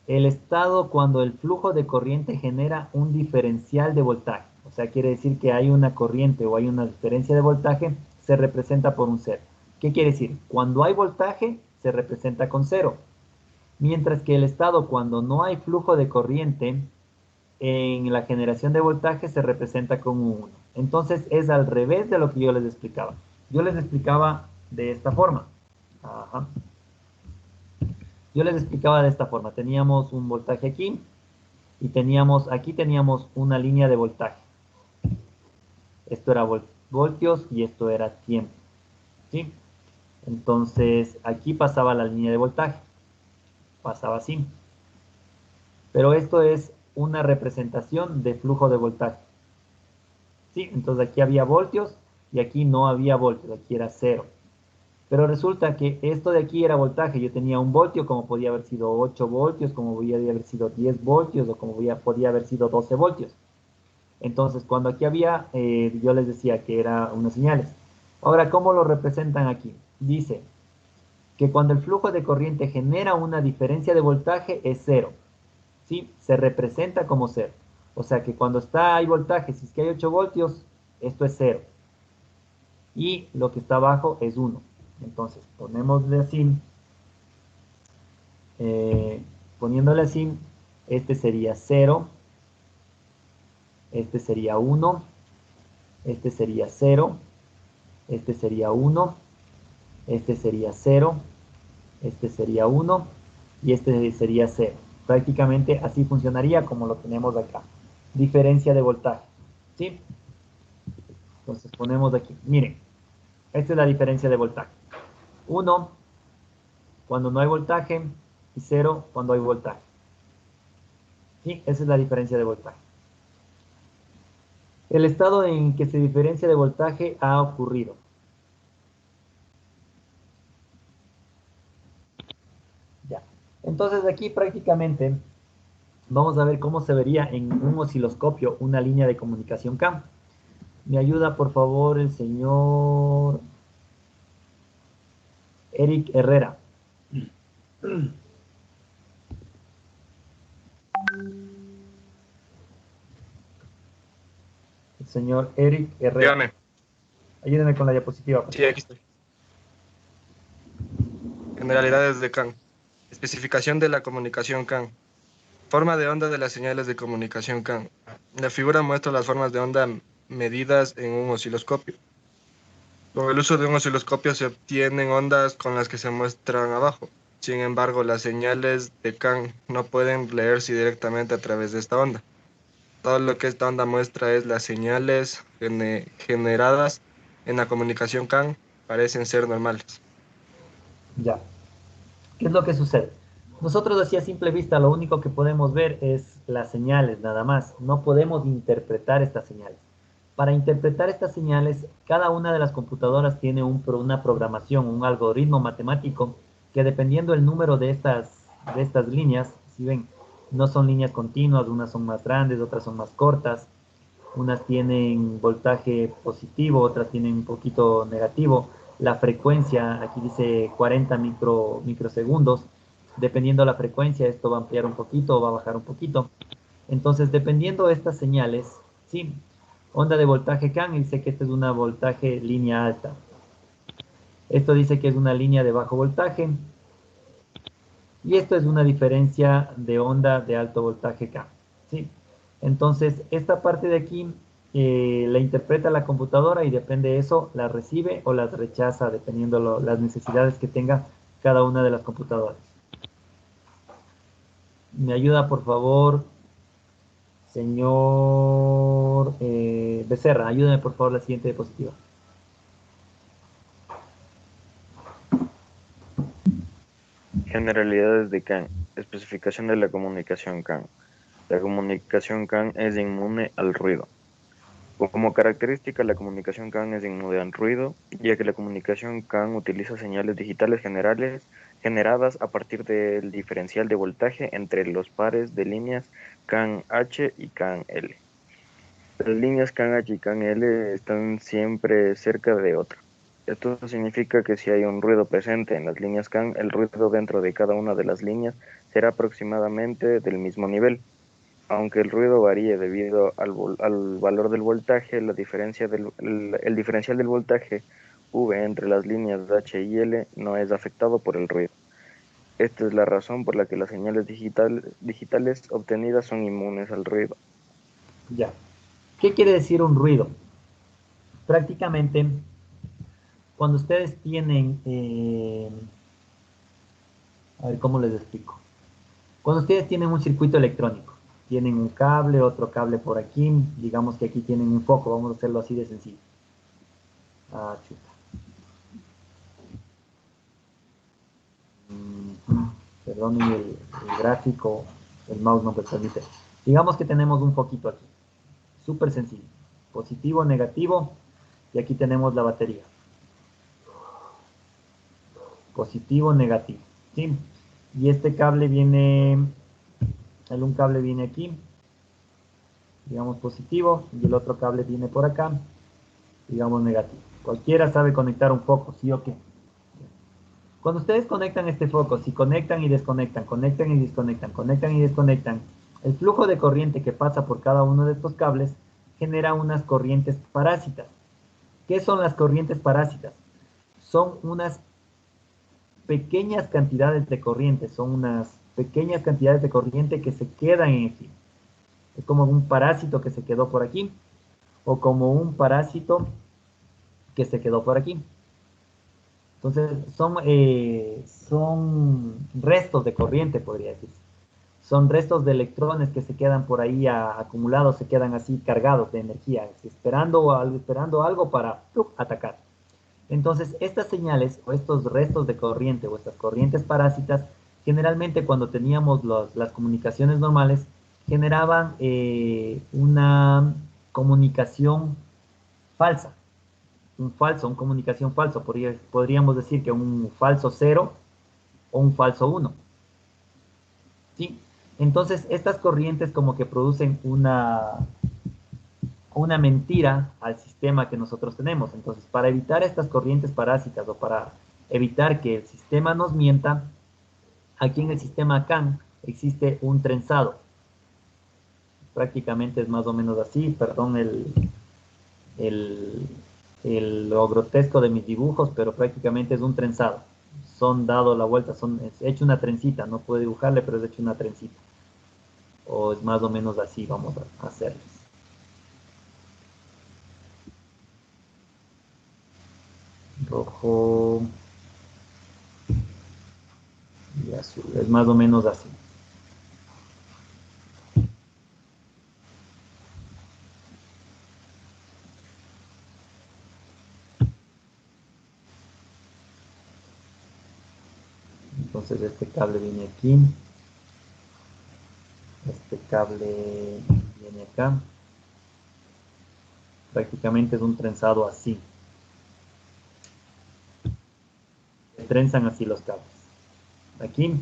A: el estado cuando el flujo de corriente genera un diferencial de voltaje, o sea, quiere decir que hay una corriente o hay una diferencia de voltaje, se representa por un 0. ¿Qué quiere decir? Cuando hay voltaje, se representa con 0. Mientras que el estado cuando no hay flujo de corriente, en la generación de voltaje se representa con un 1. Entonces es al revés de lo que yo les explicaba. Yo les explicaba de esta forma. Ajá. Yo les explicaba de esta forma. Teníamos un voltaje aquí y aquí teníamos una línea de voltaje. Esto era voltios y esto era tiempo. ¿Sí? Entonces aquí pasaba la línea de voltaje. Pasaba así. Pero esto es una representación de flujo de voltaje. ¿Sí? Entonces aquí había voltios y aquí no había voltios, aquí era 0. Pero resulta que esto de aquí era voltaje. Yo tenía 1 voltio, como podía haber sido 8 voltios, como podía haber sido 10 voltios o como podía haber sido 12 voltios. Entonces, cuando aquí había, yo les decía que era unas señales. Ahora, ¿cómo lo representan aquí? Dice que cuando el flujo de corriente genera una diferencia de voltaje es 0. ¿Sí? Se representa como 0. O sea que cuando hay voltaje, si es que hay 8 voltios, esto es 0. Y lo que está abajo es 1. Entonces, ponémosle así. Poniéndole así, este sería 0. Este sería 1. Este sería 0. Este sería 1. Este sería 0. Este sería 1. Y este sería 0. Prácticamente así funcionaría como lo tenemos acá. Diferencia de voltaje. ¿Sí? Entonces ponemos aquí. Miren, esta es la diferencia de voltaje. 1 cuando no hay voltaje y 0 cuando hay voltaje. ¿Sí? Esa es la diferencia de voltaje. El estado en que se diferencia de voltaje ha ocurrido. Ya. Entonces aquí prácticamente vamos a ver cómo se vería en un osciloscopio una línea de comunicación CAM. Me ayuda por favor el señor Eric Herrera. El señor Eric Herrera.
M: Dígame.
A: Ayúdenme con la diapositiva.
M: Sí, aquí estoy. Generalidades de CAN. Especificación de la comunicación CAN. Forma de onda de las señales de comunicación CAN. La figura muestra las formas de onda medidas en un osciloscopio. Con el uso de un osciloscopio se obtienen ondas con las que se muestran abajo. Sin embargo, las señales de CAN no pueden leerse directamente a través de esta onda. Todo lo que esta onda muestra es las señales generadas en la comunicación CAN parecen ser normales.
A: Ya. ¿Qué es lo que sucede? Nosotros así a simple vista lo único que podemos ver es las señales, nada más. No podemos interpretar estas señales. Para interpretar estas señales, cada una de las computadoras tiene una programación, un algoritmo matemático que dependiendo del número de estas líneas, si ven, no son líneas continuas, unas son más grandes, otras son más cortas, unas tienen voltaje positivo, otras tienen un poquito negativo. La frecuencia, aquí dice 40 microsegundos, dependiendo de la frecuencia, esto va a ampliar un poquito o va a bajar un poquito. Entonces, dependiendo de estas señales, sí, onda de voltaje CAN dice que esta es una voltaje línea alta. Esto dice que es una línea de bajo voltaje. Y esto es una diferencia de onda de alto voltaje CAN. ¿Sí? Entonces, esta parte de aquí la interpreta la computadora y depende de eso, la recibe o las rechaza, dependiendo las necesidades que tenga cada una de las computadoras. ¿Me ayuda, por favor, señor Becerra? Ayúdame, por favor, la siguiente diapositiva.
G: Generalidades de CAN. Especificación de la comunicación CAN. La comunicación CAN es inmune al ruido. Como característica, la comunicación CAN es inmune al ruido, ya que la comunicación CAN utiliza señales digitales generadas a partir del diferencial de voltaje entre los pares de líneas CAN-H y CAN-L. Las líneas CAN-H y CAN-L están siempre cerca de otra. Esto significa que si hay un ruido presente en las líneas CAN, el ruido dentro de cada una de las líneas será aproximadamente del mismo nivel. Aunque el ruido varíe debido al valor del voltaje, el diferencial del voltaje V entre las líneas H y L no es afectado por el ruido. Esta es la razón por la que las señales digitales obtenidas son inmunes al ruido.
A: Ya. ¿Qué quiere decir un ruido? Prácticamente, cuando ustedes tienen... a ver, ¿cómo les explico? Cuando ustedes tienen un circuito electrónico, tienen un cable, otro cable por aquí, digamos que aquí tienen un foco, vamos a hacerlo así de sencillo. Ah, chuta. Perdonen el gráfico, el mouse no me permite. Digamos que tenemos un foquito aquí, súper sencillo, positivo, negativo, y aquí tenemos la batería. Positivo, negativo, ¿sí? Y este cable viene, un cable viene aquí, digamos positivo, y el otro cable viene por acá, digamos negativo. Cualquiera sabe conectar un foco, ¿sí o qué? Cuando ustedes conectan este foco, si conectan y desconectan, conectan y desconectan, conectan y desconectan, el flujo de corriente que pasa por cada uno de estos cables genera unas corrientes parásitas. ¿Qué son las corrientes parásitas? Son unas pequeñas cantidades de corriente, que se quedan en aquí. Es como un parásito que se quedó por aquí, o como un parásito que se quedó por aquí. Entonces, son restos de corriente, podría decirse. Son restos de electrones que se quedan por ahí acumulados, se quedan así cargados de energía, esperando algo para atacar. Entonces, estas señales o estos restos de corriente o estas corrientes parásitas, generalmente cuando teníamos las comunicaciones normales, generaban una comunicación falsa. Una comunicación falsa. Podríamos decir que un falso 0 o un falso 1. ¿Sí? Entonces, estas corrientes como que producen una mentira al sistema que nosotros tenemos. Entonces, para evitar estas corrientes parásitas o para evitar que el sistema nos mienta, aquí en el sistema CAN existe un trenzado. Prácticamente es más o menos así, perdón lo grotesco de mis dibujos, pero prácticamente es un trenzado. son dado la vuelta, es hecho una trencita, no puedo dibujarle, pero es hecho una trencita. O es más o menos así, vamos a hacerles. Rojo y azul, es más o menos así. Entonces este cable viene aquí, este cable viene acá, prácticamente es un trenzado así. Se trenzan así los cables, aquí,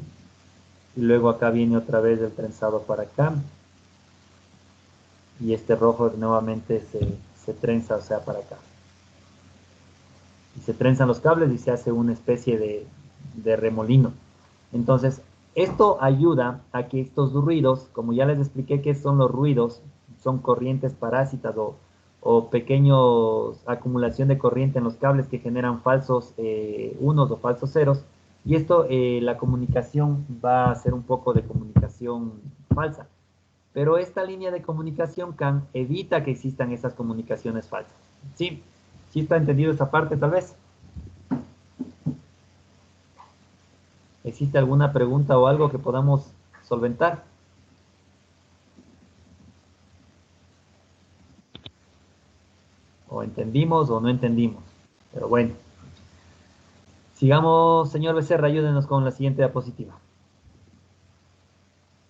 A: y luego acá viene otra vez el trenzado para acá, y este rojo nuevamente se trenza, o sea, para acá. Y se trenzan los cables y se hace una especie de remolino. Entonces, esto ayuda a que estos ruidos, como ya les expliqué qué son los ruidos, son corrientes parásitas o pequeños acumulación de corriente en los cables que generan falsos unos o falsos ceros. Y esto, la comunicación va a ser un poco de comunicación falsa. Pero esta línea de comunicación CAN evita que existan esas comunicaciones falsas. ¿Sí? ¿Sí está entendido esa parte tal vez? ¿Existe alguna pregunta o algo que podamos solventar? O entendimos o no entendimos. Pero bueno. Sigamos, señor Becerra, ayúdenos con la siguiente diapositiva.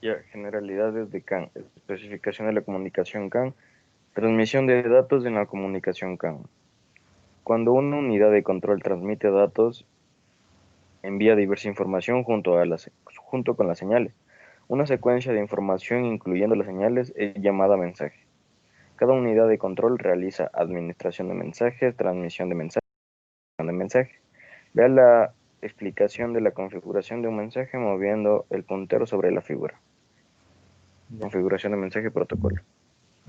G: Ya, generalidades de CAN, especificación de la comunicación CAN, transmisión de datos en la comunicación CAN. Cuando una unidad de control transmite datos, envía diversa información junto con las señales. Una secuencia de información incluyendo las señales es llamada mensaje. Cada unidad de control realiza administración de mensajes, transmisión de mensaje. Vea la explicación de la configuración de un mensaje moviendo el puntero sobre la figura.
A: Ya.
G: Configuración de mensaje protocolo.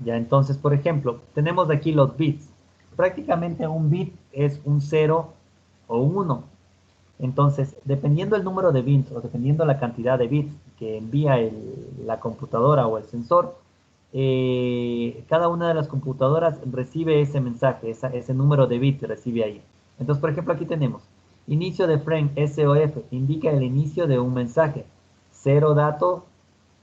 A: Ya, entonces, por ejemplo, tenemos aquí los bits. Prácticamente un bit es un 0 o un 1. Entonces, dependiendo el número de bits o dependiendo la cantidad de bits que envía la computadora o el sensor, cada una de las computadoras recibe ese mensaje, ese número de bits recibe ahí. Entonces, por ejemplo, aquí tenemos inicio de frame SOF, indica el inicio de un mensaje. 0 dato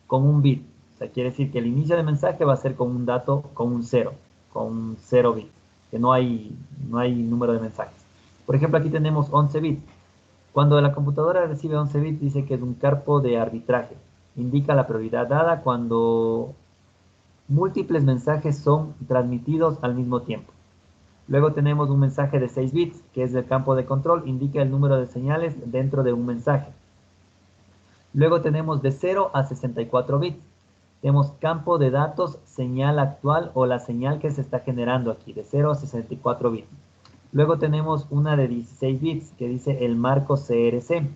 A: con un bit. O sea, quiere decir que el inicio de mensaje va a ser con un dato, con un 0 bit, que no hay número de mensajes. Por ejemplo, aquí tenemos 11 bits. Cuando la computadora recibe 11 bits, dice que es un campo de arbitraje. Indica la prioridad dada cuando múltiples mensajes son transmitidos al mismo tiempo. Luego tenemos un mensaje de 6 bits, que es el campo de control, indica el número de señales dentro de un mensaje. Luego tenemos de 0 a 64 bits. Tenemos campo de datos, señal actual o la señal que se está generando aquí, de 0 a 64 bits. Luego tenemos una de 16 bits que dice el marco CRC.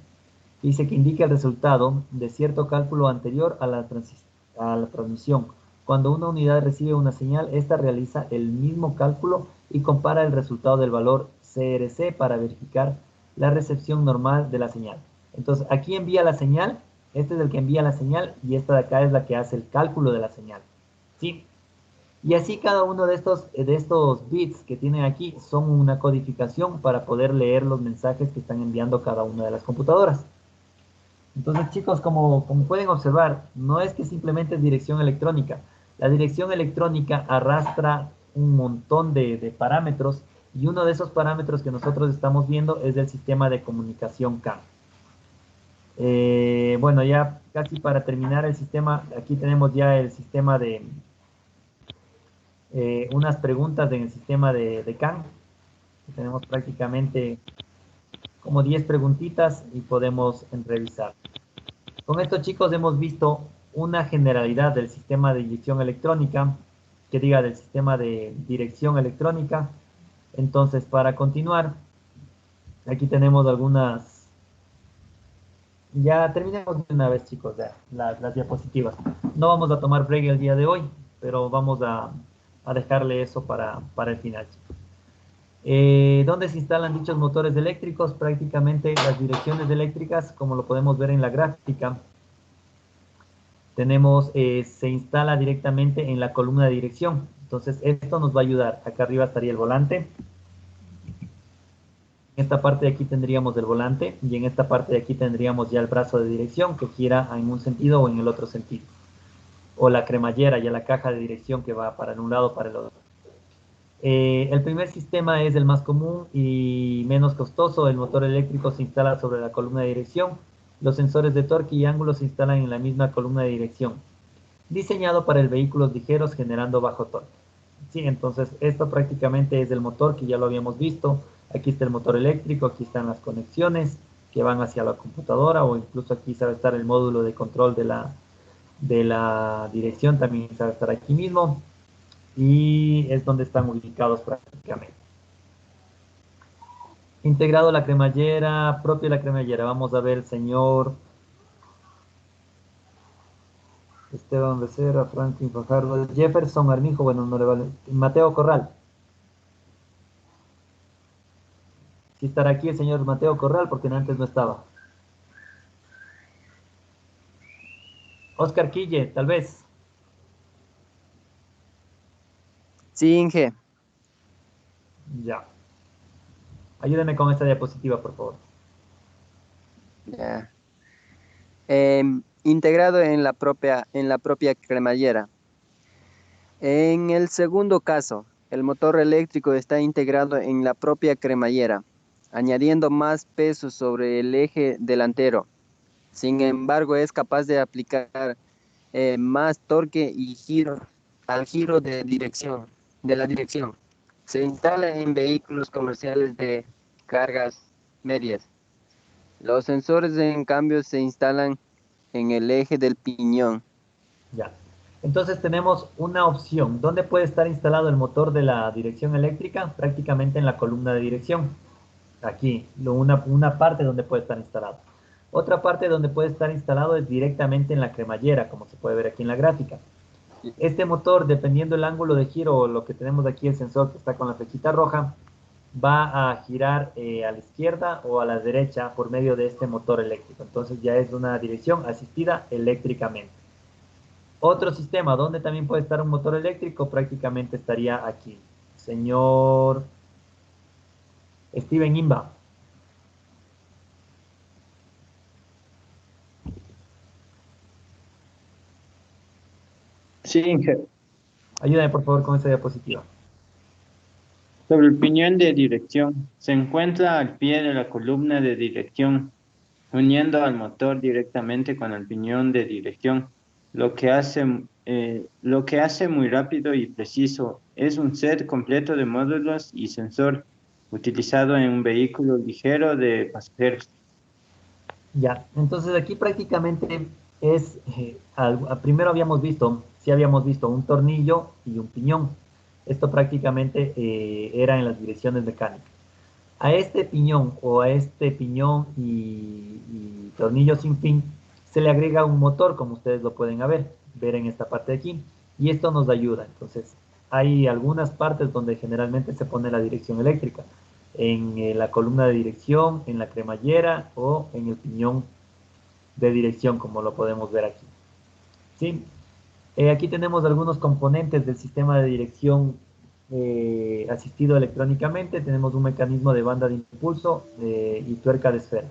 A: Dice que indica el resultado de cierto cálculo anterior a la transmisión. Cuando una unidad recibe una señal, esta realiza el mismo cálculo y compara el resultado del valor CRC para verificar la recepción normal de la señal. Entonces, aquí envía la señal, este es el que envía la señal y esta de acá es la que hace el cálculo de la señal. ¿Sí? Y así cada uno de estos bits que tienen aquí son una codificación para poder leer los mensajes que están enviando cada una de las computadoras. Entonces, chicos, como pueden observar, no es que simplemente es dirección electrónica. La dirección electrónica arrastra un montón de parámetros y uno de esos parámetros que nosotros estamos viendo es el sistema de comunicación CAN. Bueno, ya casi para terminar el sistema, aquí tenemos ya el sistema de unas preguntas en el sistema de CAN. Tenemos prácticamente como 10 preguntitas y podemos revisar. Con esto, chicos, hemos visto una generalidad del sistema de inyección electrónica, que diga del sistema de dirección electrónica. Entonces, para continuar, aquí tenemos algunas. Ya terminemos de una vez, chicos, ya, las diapositivas. No vamos a tomar break el día de hoy, pero vamos a dejarle eso para el final, chicos. ¿Dónde se instalan dichos motores eléctricos? Prácticamente las direcciones eléctricas, como lo podemos ver en la gráfica, tenemos, se instala directamente en la columna de dirección. Entonces, esto nos va a ayudar. Acá arriba estaría el volante. En esta parte de aquí tendríamos el volante y en esta parte de aquí tendríamos ya el brazo de dirección que gira en un sentido o en el otro sentido. O la cremallera, ya la caja de dirección que va para un lado o para el otro. El primer sistema es el más común y menos costoso. El motor eléctrico se instala sobre la columna de dirección. Los sensores de torque y ángulo se instalan en la misma columna de dirección. Diseñado para el vehículos ligeros generando bajo torque. Sí, entonces esto prácticamente es el motor que ya lo habíamos visto. Aquí está el motor eléctrico, aquí están las conexiones que van hacia la computadora o incluso aquí sabe estar el módulo de control de la dirección, también sabe estar aquí mismo. Y es donde están ubicados prácticamente. Integrado la cremallera, propia la cremallera. Vamos a ver el señor Esteban Becerra, Franklin Fajardo, Jefferson Armijo, bueno, no le vale. Mateo Corral. Sí estará aquí el señor Mateo Corral porque antes no estaba. Oscar Quille, tal vez.
J: Sí, Inge.
A: Ya. Ayúdame con esta diapositiva, por favor.
J: Ya. Integrado en la propia cremallera. En el segundo caso, el motor eléctrico está integrado en la propia cremallera, añadiendo más peso sobre el eje delantero. Sin embargo, es capaz de aplicar más torque y giro al giro de la dirección. Se instala en vehículos comerciales de cargas medias. Los sensores, en cambio, se instalan en el eje del piñón.
A: Ya. Entonces tenemos una opción. ¿Dónde puede estar instalado el motor de la dirección eléctrica? Prácticamente en la columna de dirección. Aquí, una parte donde puede estar instalado. Otra parte donde puede estar instalado es directamente en la cremallera, como se puede ver aquí en la gráfica. Este motor, dependiendo del ángulo de giro o lo que tenemos aquí, el sensor que está con la flechita roja, va a girar a la izquierda o a la derecha por medio de este motor eléctrico. Entonces ya es una dirección asistida eléctricamente. Otro sistema donde también puede estar un motor eléctrico prácticamente estaría aquí. Señor Steven Imba.
N: Sí, Inge.
A: Ayúdame por favor con esa diapositiva.
N: Sobre el piñón de dirección, se encuentra al pie de la columna de dirección, uniendo al motor directamente con el piñón de dirección, lo que hace muy rápido y preciso. Es un set completo de módulos y sensor utilizado en un vehículo ligero de pasajeros.
A: Ya, entonces aquí prácticamente es, primero sí habíamos visto un tornillo y un piñón. Esto prácticamente era en las direcciones mecánicas. A este piñón y tornillo sin fin se le agrega un motor, como ustedes lo pueden ver en esta parte de aquí, y esto nos ayuda. Entonces, hay algunas partes donde generalmente se pone la dirección eléctrica, en la columna de dirección, en la cremallera o en el piñón de dirección, como lo podemos ver aquí. ¿Sí? Aquí tenemos algunos componentes del sistema de dirección asistido electrónicamente. Tenemos un mecanismo de banda de impulso y tuerca de esfera.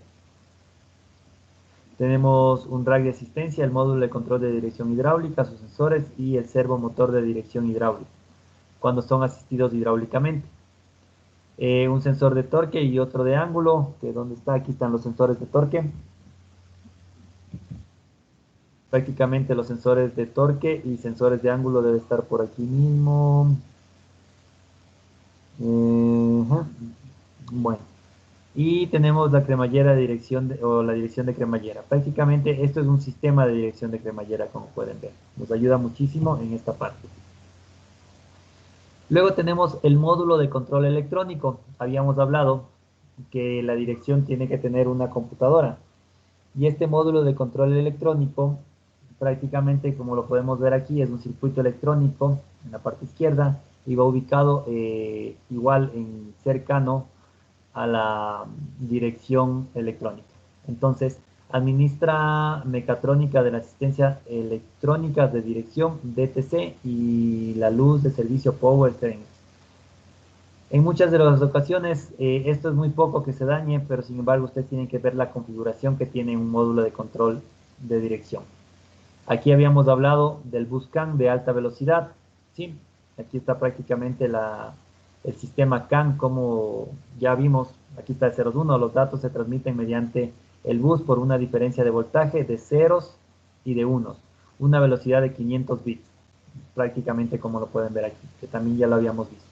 A: Tenemos un rack de asistencia, el módulo de control de dirección hidráulica, sus sensores y el servomotor de dirección hidráulica, cuando son asistidos hidráulicamente. Un sensor de torque y otro de ángulo, que donde está, aquí están los sensores de torque. Prácticamente los sensores de torque y sensores de ángulo debe estar por aquí mismo. Bueno, y tenemos la cremallera de dirección o la dirección de cremallera. Prácticamente esto es un sistema de dirección de cremallera, como pueden ver. Nos ayuda muchísimo en esta parte. Luego tenemos el módulo de control electrónico. Habíamos hablado que la dirección tiene que tener una computadora. Y este módulo de control electrónico, prácticamente como lo podemos ver aquí, es un circuito electrónico en la parte izquierda y va ubicado igual cercano a la dirección electrónica. Entonces, administra mecatrónica de la asistencia electrónica de dirección, DTC, y la luz de servicio Power Train. En muchas de las ocasiones, esto es muy poco que se dañe, pero sin embargo, ustedes tienen que ver la configuración que tiene un módulo de control de dirección. Aquí habíamos hablado del bus CAN de alta velocidad, ¿sí? Aquí está prácticamente el sistema CAN, como ya vimos, aquí está el 0.1, los datos se transmiten mediante el bus por una diferencia de voltaje de ceros y de unos, una velocidad de 500 bits, prácticamente como lo pueden ver aquí, que también ya lo habíamos visto.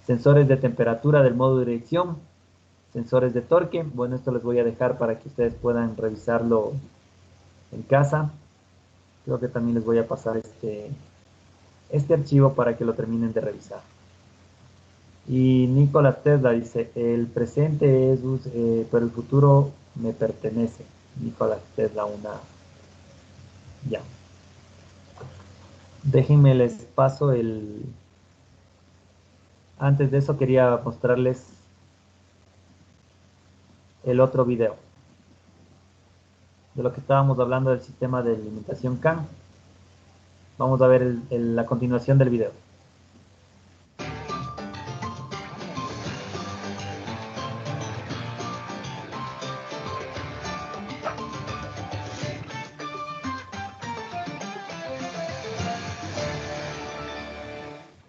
A: Sensores de temperatura del modo de dirección, sensores de torque, bueno, esto les voy a dejar para que ustedes puedan revisarlo en casa. Creo que también les voy a pasar este archivo para que lo terminen de revisar. Y Nikola Tesla dice, el presente es, pero el futuro me pertenece. Nikola Tesla, ya. Déjenme les paso antes de eso quería mostrarles el otro video. De lo que estábamos hablando del sistema de alimentación CAN. Vamos a ver la continuación del video.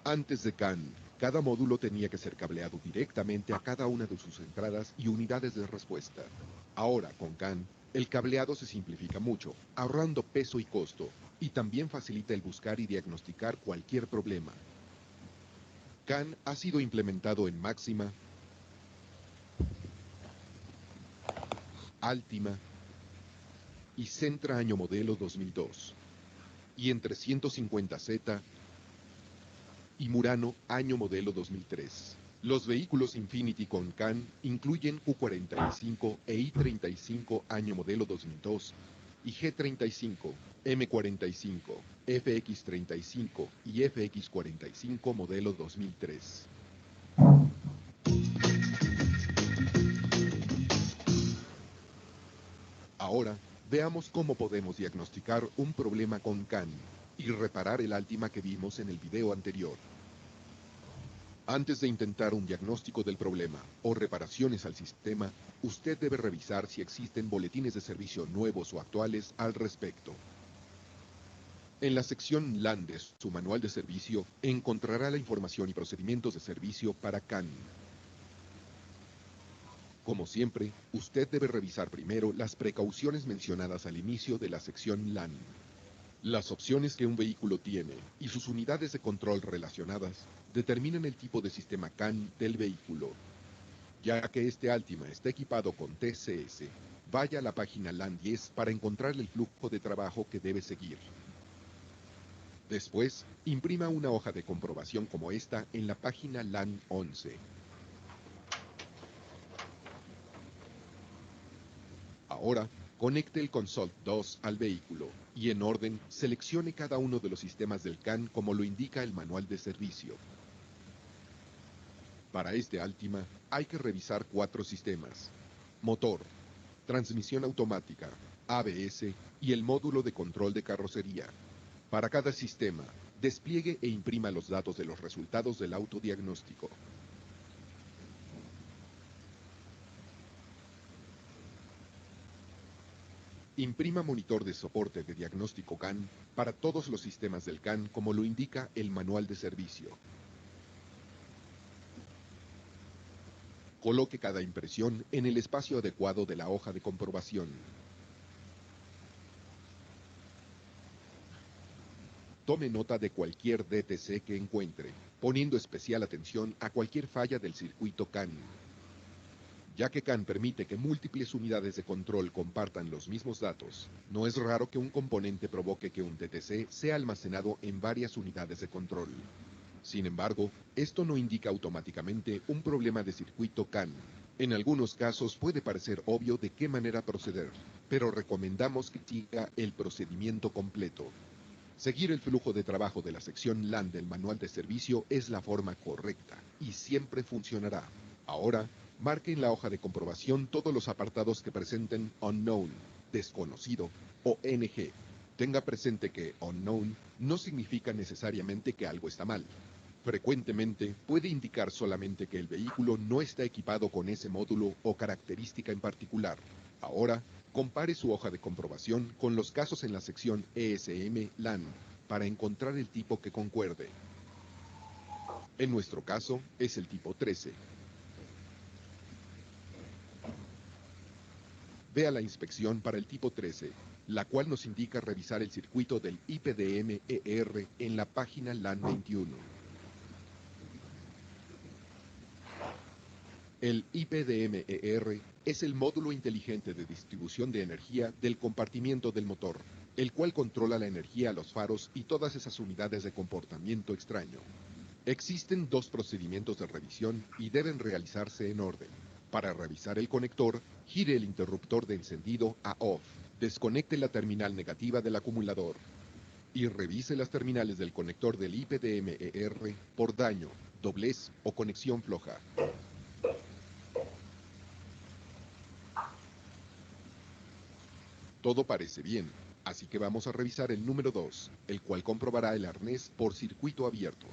I: Antes de CAN, cada módulo tenía que ser cableado directamente a cada una de sus entradas y unidades de respuesta. Ahora, con CAN, el cableado se simplifica mucho, ahorrando peso y costo, y también facilita el buscar y diagnosticar cualquier problema. CAN ha sido implementado en Máxima, Altima y Sentra año modelo 2002, y en 350Z y Murano año modelo 2003. Los vehículos Infiniti con CAN incluyen Q45 e I35 año modelo 2002 y G35, M45, FX35 y FX45 modelo 2003. Ahora, veamos cómo podemos diagnosticar un problema con CAN y reparar el Altima que vimos en el video anterior. Antes de intentar un diagnóstico del problema o reparaciones al sistema, usted debe revisar si existen boletines de servicio nuevos o actuales al respecto. En la sección LAN de su manual de servicio, encontrará la información y procedimientos de servicio para CAN. Como siempre, usted debe revisar primero las precauciones mencionadas al inicio de la sección LAN. Las opciones que un vehículo tiene y sus unidades de control relacionadas determinan el tipo de sistema CAN del vehículo. Ya que este Altima está equipado con TCS, vaya a la página LAN 10 para encontrar el flujo de trabajo que debe seguir. Después, imprima una hoja de comprobación como esta en la página LAN 11. Ahora, conecte el Consult 2 al vehículo y en orden seleccione cada uno de los sistemas del CAN como lo indica el manual de servicio. Para este Altima hay que revisar 4 sistemas: motor, transmisión automática, ABS y el módulo de control de carrocería. Para cada sistema, despliegue e imprima los datos de los resultados del autodiagnóstico. Imprima monitor de soporte de diagnóstico CAN para todos los sistemas del CAN como lo indica el manual de servicio. Coloque cada impresión en el espacio adecuado de la hoja de comprobación. Tome nota de cualquier DTC que encuentre, poniendo especial atención a cualquier falla del circuito CAN. Ya que CAN permite que múltiples unidades de control compartan los mismos datos, no es raro que un componente provoque que un DTC sea almacenado en varias unidades de control. Sin embargo, esto no indica automáticamente un problema de circuito CAN. En algunos casos puede parecer obvio de qué manera proceder, pero recomendamos que siga el procedimiento completo. Seguir el flujo de trabajo de la sección LAN del manual de servicio es la forma correcta y siempre funcionará. Ahora, marque en la hoja de comprobación todos los apartados que presenten unknown, desconocido o NG. Tenga presente que unknown no significa necesariamente que algo está mal. Frecuentemente puede indicar solamente que el vehículo no está equipado con ese módulo o característica en particular. Ahora, compare su hoja de comprobación con los casos en la sección ESM-LAN para encontrar el tipo que concuerde. En nuestro caso, es el tipo 13. Vea la inspección para el tipo 13, la cual nos indica revisar el circuito del IPDM-ER en la página LAN 21. El IPDM-ER es el módulo inteligente de distribución de energía del compartimiento del motor, el cual controla la energía a los faros y todas esas unidades de comportamiento extraño. Existen dos procedimientos de revisión y deben realizarse en orden. Para revisar el conector, gire el interruptor de encendido a OFF, desconecte la terminal negativa del acumulador y revise las terminales del conector del IPDM-ER por daño, doblez o conexión floja. Todo parece bien, así que vamos a revisar el número 2, el cual comprobará el arnés por circuito abierto.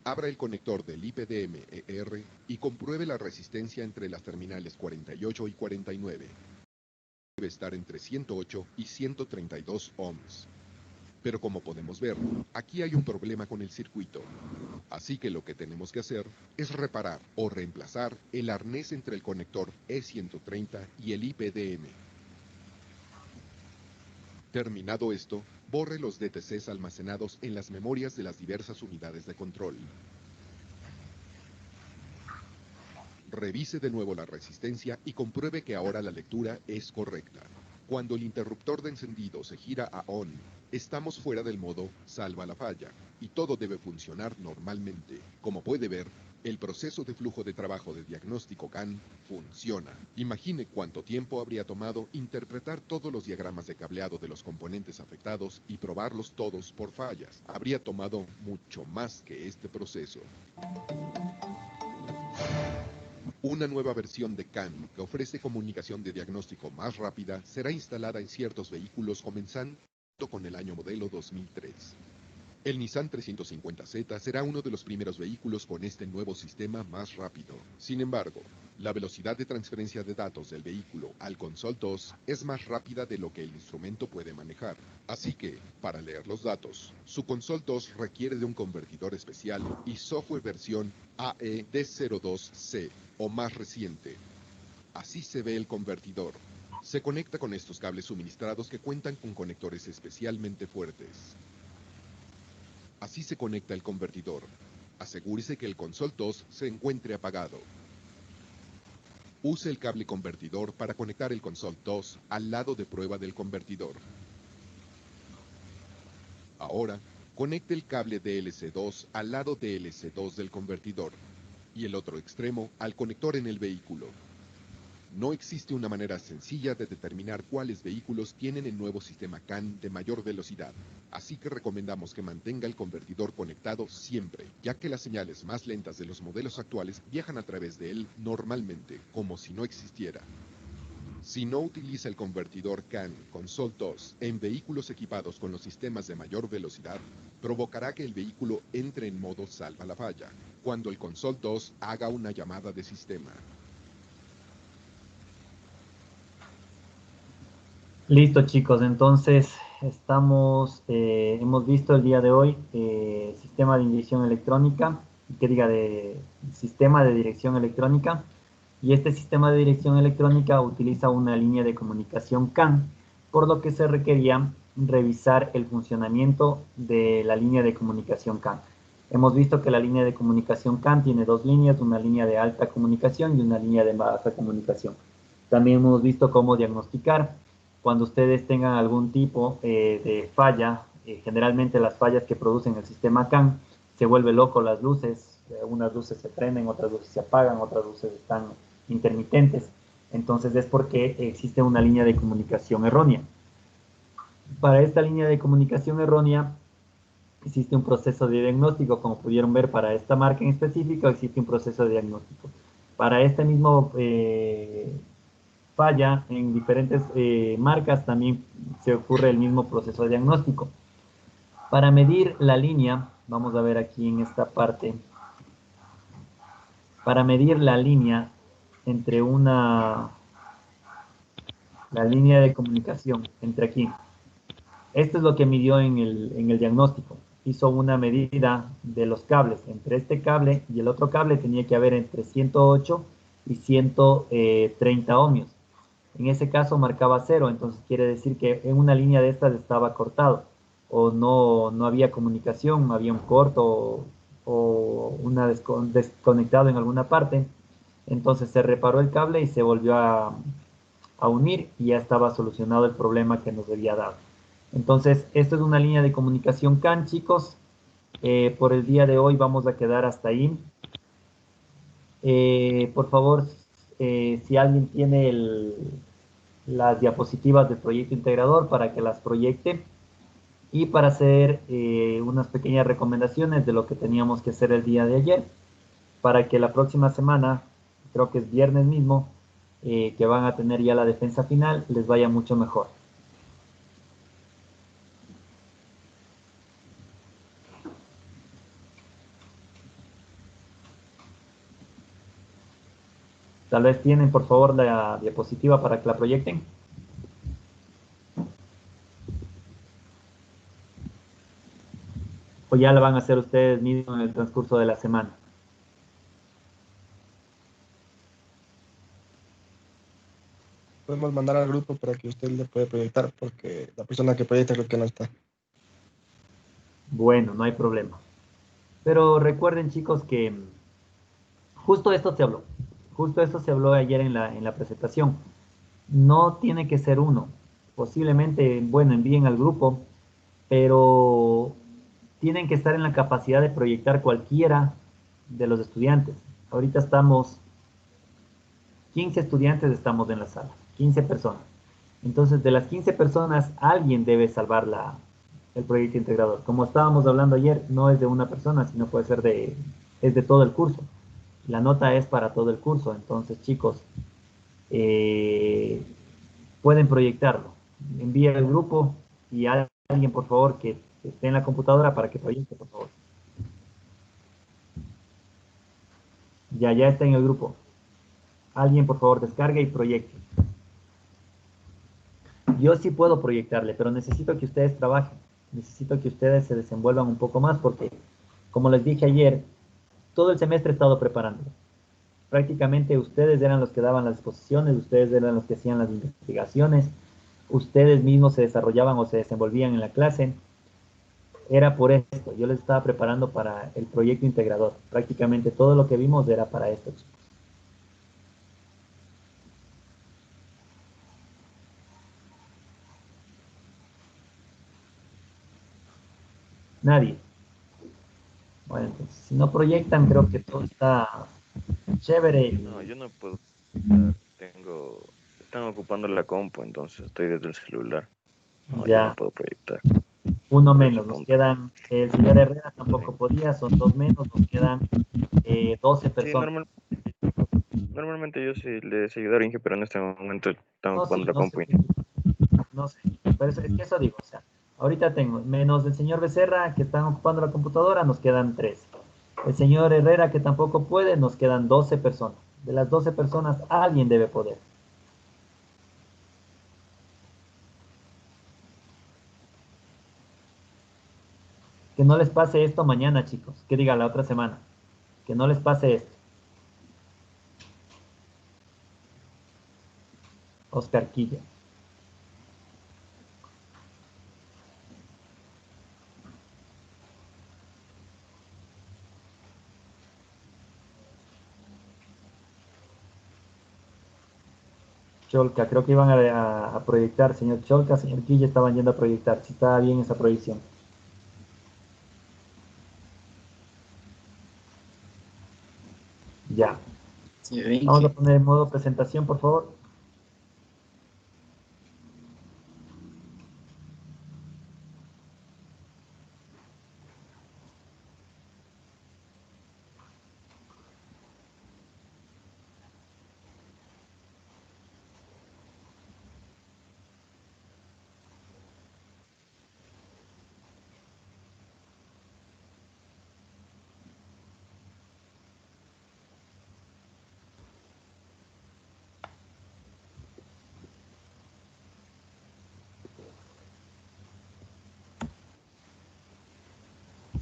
I: Abra el conector del IPDM-ER y compruebe la resistencia entre las terminales 48 y 49. Debe estar entre 108 y 132 ohms. Pero como podemos ver, aquí hay un problema con el circuito. Así que lo que tenemos que hacer es reparar o reemplazar el arnés entre el conector E130 y el IPDM. Terminado esto, borre los DTCs almacenados en las memorias de las diversas unidades de control. Revise de nuevo la resistencia y compruebe que ahora la lectura es correcta. Cuando el interruptor de encendido se gira a ON, estamos fuera del modo salva la falla y todo debe funcionar normalmente. Como puede ver, el proceso de flujo de trabajo de diagnóstico CAN funciona. Imagine cuánto tiempo habría tomado interpretar todos los diagramas de cableado de los componentes afectados y probarlos todos por fallas. Habría tomado mucho más que este proceso. Una nueva versión de CAN que ofrece comunicación de diagnóstico más rápida será instalada en ciertos vehículos comenzando con el año modelo 2003. El Nissan 350Z será uno de los primeros vehículos con este nuevo sistema más rápido. Sin embargo, la velocidad de transferencia de datos del vehículo al console 2 es más rápida de lo que el instrumento puede manejar. Así que, para leer los datos, su console 2 requiere de un convertidor especial y software versión AED02C o más reciente. Así se ve el convertidor. Se conecta con estos cables suministrados que cuentan con conectores especialmente fuertes. Así se conecta el convertidor. Asegúrese que el console 2 se encuentre apagado. Use el cable convertidor para conectar el console 2 al lado de prueba del convertidor. Ahora, conecte el cable DLC2 al lado DLC2 del convertidor y el otro extremo al conector en el vehículo. No existe una manera sencilla de determinar cuáles vehículos tienen el nuevo sistema CAN de mayor velocidad, así que recomendamos que mantenga el convertidor conectado siempre, ya que las señales más lentas de los modelos actuales viajan a través de él normalmente, como si no existiera. Si no utiliza el convertidor CAN Console 2 en vehículos equipados con los sistemas de mayor velocidad, provocará que el vehículo entre en modo salva la falla, cuando el Console 2 haga una llamada de sistema.
A: Listo, chicos, entonces hemos visto el día de hoy sistema de inyección electrónica, de sistema de dirección electrónica, y este sistema de dirección electrónica utiliza una línea de comunicación CAN, por lo que se requería revisar el funcionamiento de la línea de comunicación CAN. Hemos visto que la línea de comunicación CAN tiene dos líneas, una línea de alta comunicación y una línea de baja comunicación. También hemos visto cómo diagnosticar cuando ustedes tengan algún tipo de falla. Generalmente las fallas que producen el sistema CAN, se vuelve loco las luces, unas luces se prenden, otras luces se apagan, otras luces están intermitentes. Entonces es porque existe una línea de comunicación errónea. Para esta línea de comunicación errónea existe un proceso de diagnóstico, como pudieron ver para esta marca en específico, existe un proceso de diagnóstico. Para este mismo falla en diferentes marcas también se ocurre el mismo proceso de diagnóstico. Para medir la línea, vamos a ver aquí en esta parte, para medir la línea entre la línea de comunicación, entre aquí. Esto es lo que midió en el diagnóstico. Hizo una medida de los cables. Entre este cable y el otro cable tenía que haber entre 108 y 130 ohmios. En ese caso marcaba 0, entonces quiere decir que en una línea de estas estaba cortado o no había comunicación, había un corto o una desconectado en alguna parte. Entonces se reparó el cable y se volvió a unir y ya estaba solucionado el problema que nos debía dar. Entonces, esto es una línea de comunicación CAN, chicos. Por el día de hoy vamos a quedar hasta ahí. Por favor, si alguien tiene las diapositivas del proyecto integrador para que las proyecte y para hacer unas pequeñas recomendaciones de lo que teníamos que hacer el día de ayer para que la próxima semana, creo que es viernes mismo, que van a tener ya la defensa final, les vaya mucho mejor. Tal vez tienen, por favor, la diapositiva para que la proyecten. O ya la van a hacer ustedes mismos en el transcurso de la semana.
M: Podemos mandar al grupo para que usted le pueda proyectar, porque la persona que proyecta creo que no está.
A: Bueno, no hay problema. Pero recuerden, chicos, que justo esto se habló. Justo esto se habló ayer en la presentación. No tiene que ser uno. Posiblemente, bueno, envíen al grupo, pero tienen que estar en la capacidad de proyectar cualquiera de los estudiantes. Ahorita estamos 15 estudiantes, estamos en la sala, 15 personas. Entonces, de las 15 personas, alguien debe salvar el proyecto integrador. Como estábamos hablando ayer, no es de una persona, sino puede ser es de todo el curso. La nota es para todo el curso. Entonces, chicos, pueden proyectarlo. Envía al grupo y a alguien, por favor, que esté en la computadora para que proyecte, por favor. Ya está en el grupo. Alguien, por favor, descargue y proyecte. Yo sí puedo proyectarle, pero necesito que ustedes trabajen. Necesito que ustedes se desenvuelvan un poco más porque, como les dije ayer, todo el semestre he estado preparando. Prácticamente ustedes eran los que daban las exposiciones, ustedes eran los que hacían las investigaciones, ustedes mismos se desarrollaban o se desenvolvían en la clase. Era por esto, yo les estaba preparando para el proyecto integrador. Prácticamente todo lo que vimos era para esto. Nadie. Bueno, entonces, si no proyectan, creo que todo está chévere.
G: No, yo no puedo. Están ocupando la compu, entonces estoy desde el celular. No, yo no
A: Ya,
G: puedo proyectar.
A: uno
G: Por ese
A: menos. Nos
G: punto.
A: quedan, el señor Herrera tampoco podía, son 2 menos, nos quedan 12
G: Sí,
A: personas.
G: normalmente yo sí les ayudaría a Inge, pero en este momento están
A: No, sí,
G: ocupando la
A: no sé,
G: compu.
A: no sé. Pero es que eso digo, o sea, ahorita tengo, menos el señor Becerra, que están ocupando la computadora, nos quedan 3. El señor Herrera, que tampoco puede, nos quedan 12 personas. De las 12 personas, alguien debe poder. Que no les pase esto mañana, chicos. Que diga la otra semana. Que no les pase esto. Oscar Quilla. Cholca, creo que iban a proyectar, señor Cholca, señor Quilla estaban yendo a proyectar, si estaba bien esa proyección. Ya.
K: Sí, ven
A: Vamos a
K: que
A: poner en modo presentación, por favor.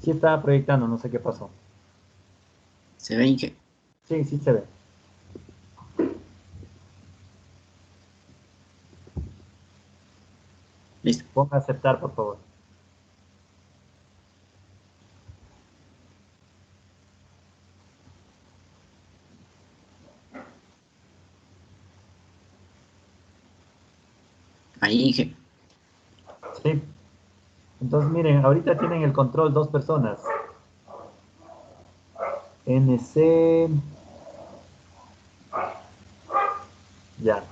A: Sí estaba proyectando, no sé qué pasó.
K: ¿Se ve, Inge?
A: Sí, sí se ve.
K: Listo.
A: Ponga a aceptar, por favor.
K: Ahí, Inge.
A: Sí. Entonces, miren, ahorita tienen el control dos personas. NC. Ya.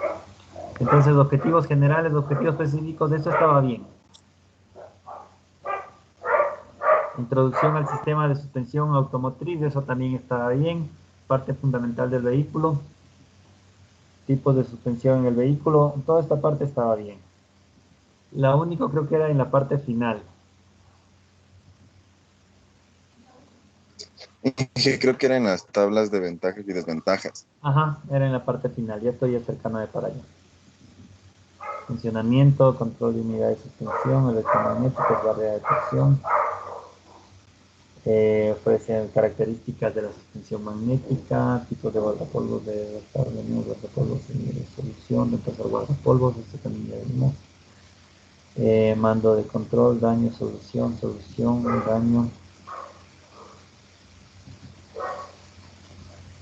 A: Entonces, objetivos generales, objetivos específicos, eso estaba bien. Introducción al sistema de suspensión automotriz, eso también estaba bien. Parte fundamental del vehículo. Tipos de suspensión en el vehículo, toda esta parte estaba bien. La única creo que era en la parte final.
L: Creo que eran las tablas de ventajas y desventajas.
A: Ajá, era en la parte final, ya estoy acercando de para allá. Funcionamiento, control de unidad de suspensión, electromagnéticos, barrera de tracción. Ofrecen características de la suspensión magnética, tipos de guardapolvos de guardapolvos en solución, de pasar guardapolvos, esto también ya vimos. Mando de control, daño, solución, daño.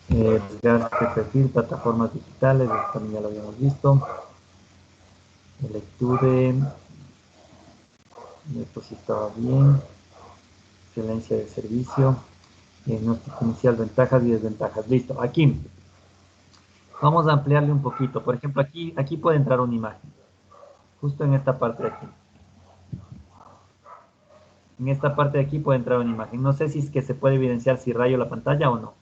A: Desgaste, perfil, plataformas digitales, esto también ya lo habíamos visto. Lecture, esto sí estaba bien. Excelencia de servicio. Diagnóstico inicial, ventajas y desventajas. Listo, aquí. Vamos a ampliarle un poquito. Por ejemplo, aquí puede entrar una imagen. Justo en esta parte de aquí. En esta parte de aquí puede entrar una imagen. No sé si es que se puede evidenciar si rayo la pantalla o no.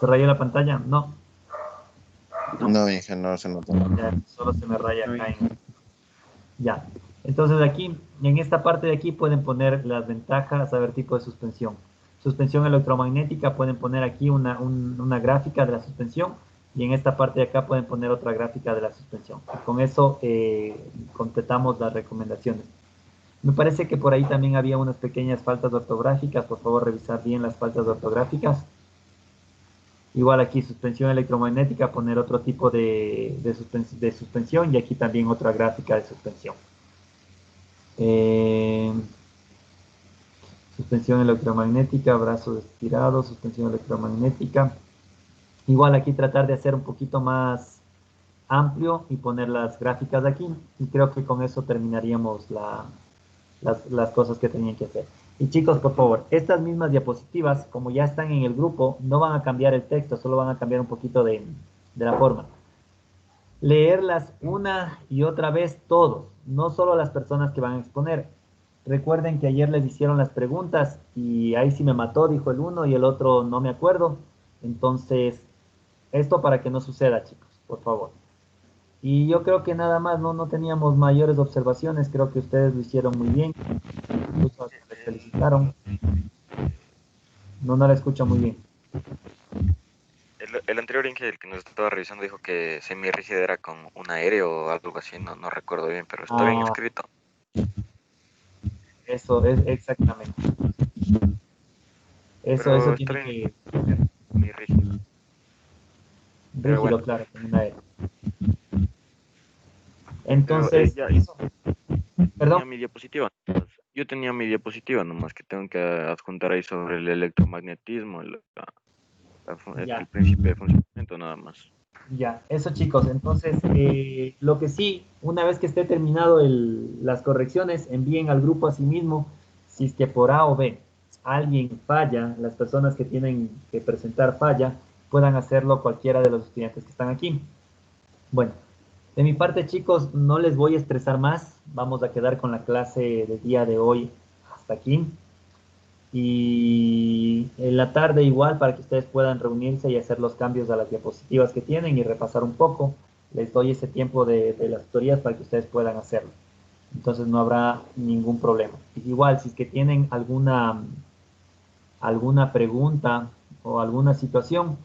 A: ¿Se rayó la pantalla? No.
L: No, Inge, no se nota.
A: Ya, solo se me raya acá en... Ya. Entonces aquí, en esta parte de aquí pueden poner las ventajas, a ver, tipo de suspensión. Suspensión electromagnética, pueden poner aquí una gráfica de la suspensión y en esta parte de acá pueden poner otra gráfica de la suspensión. Y con eso completamos las recomendaciones. Me parece que por ahí también había unas pequeñas faltas ortográficas. Por favor, revisar bien las faltas ortográficas. Igual aquí suspensión electromagnética, poner otro tipo de suspensión y aquí también otra gráfica de suspensión. Suspensión electromagnética, brazos estirados, suspensión electromagnética. Igual aquí tratar de hacer un poquito más amplio y poner las gráficas de aquí. Y creo que con eso terminaríamos las cosas que tenían que hacer. Y chicos, por favor, estas mismas diapositivas, como ya están en el grupo, no van a cambiar el texto, solo van a cambiar un poquito de la forma. Leerlas una y otra vez todos, no solo las personas que van a exponer. Recuerden que ayer les hicieron las preguntas y ahí sí me mató, dijo el uno y el otro no me acuerdo. Entonces, esto para que no suceda, chicos, por favor. Y yo creo que nada más, no teníamos mayores observaciones, creo que ustedes lo hicieron muy bien, incluso hasta les felicitaron. No la escucho muy bien.
G: El anterior Inge, el que nos estaba revisando, dijo que semirrígida era con un aéreo o algo así, no recuerdo bien, pero está bien escrito.
A: Eso es exactamente. Eso tiene que ser
G: muy rígido.
A: Rígido, bueno. Claro, con un aéreo. Entonces,
G: pero,
A: ¿perdón?
G: Tenía mi diapositiva. Yo tenía mi diapositiva, nomás que tengo que adjuntar ahí sobre el electromagnetismo, el principio de funcionamiento, nada más.
A: Ya, eso chicos, entonces lo que sí, una vez que esté terminado las correcciones, envíen al grupo a sí mismo, si es que por A o B alguien falla, las personas que tienen que presentar falla, puedan hacerlo cualquiera de los estudiantes que están aquí. Bueno, de mi parte chicos, no les voy a estresar más, vamos a quedar con la clase del día de hoy hasta aquí. Y en la tarde igual para que ustedes puedan reunirse y hacer los cambios a las diapositivas que tienen y repasar un poco. Les doy ese tiempo de las tutorías para que ustedes puedan hacerlo. Entonces no habrá ningún problema. Igual, si es que tienen alguna pregunta o alguna situación,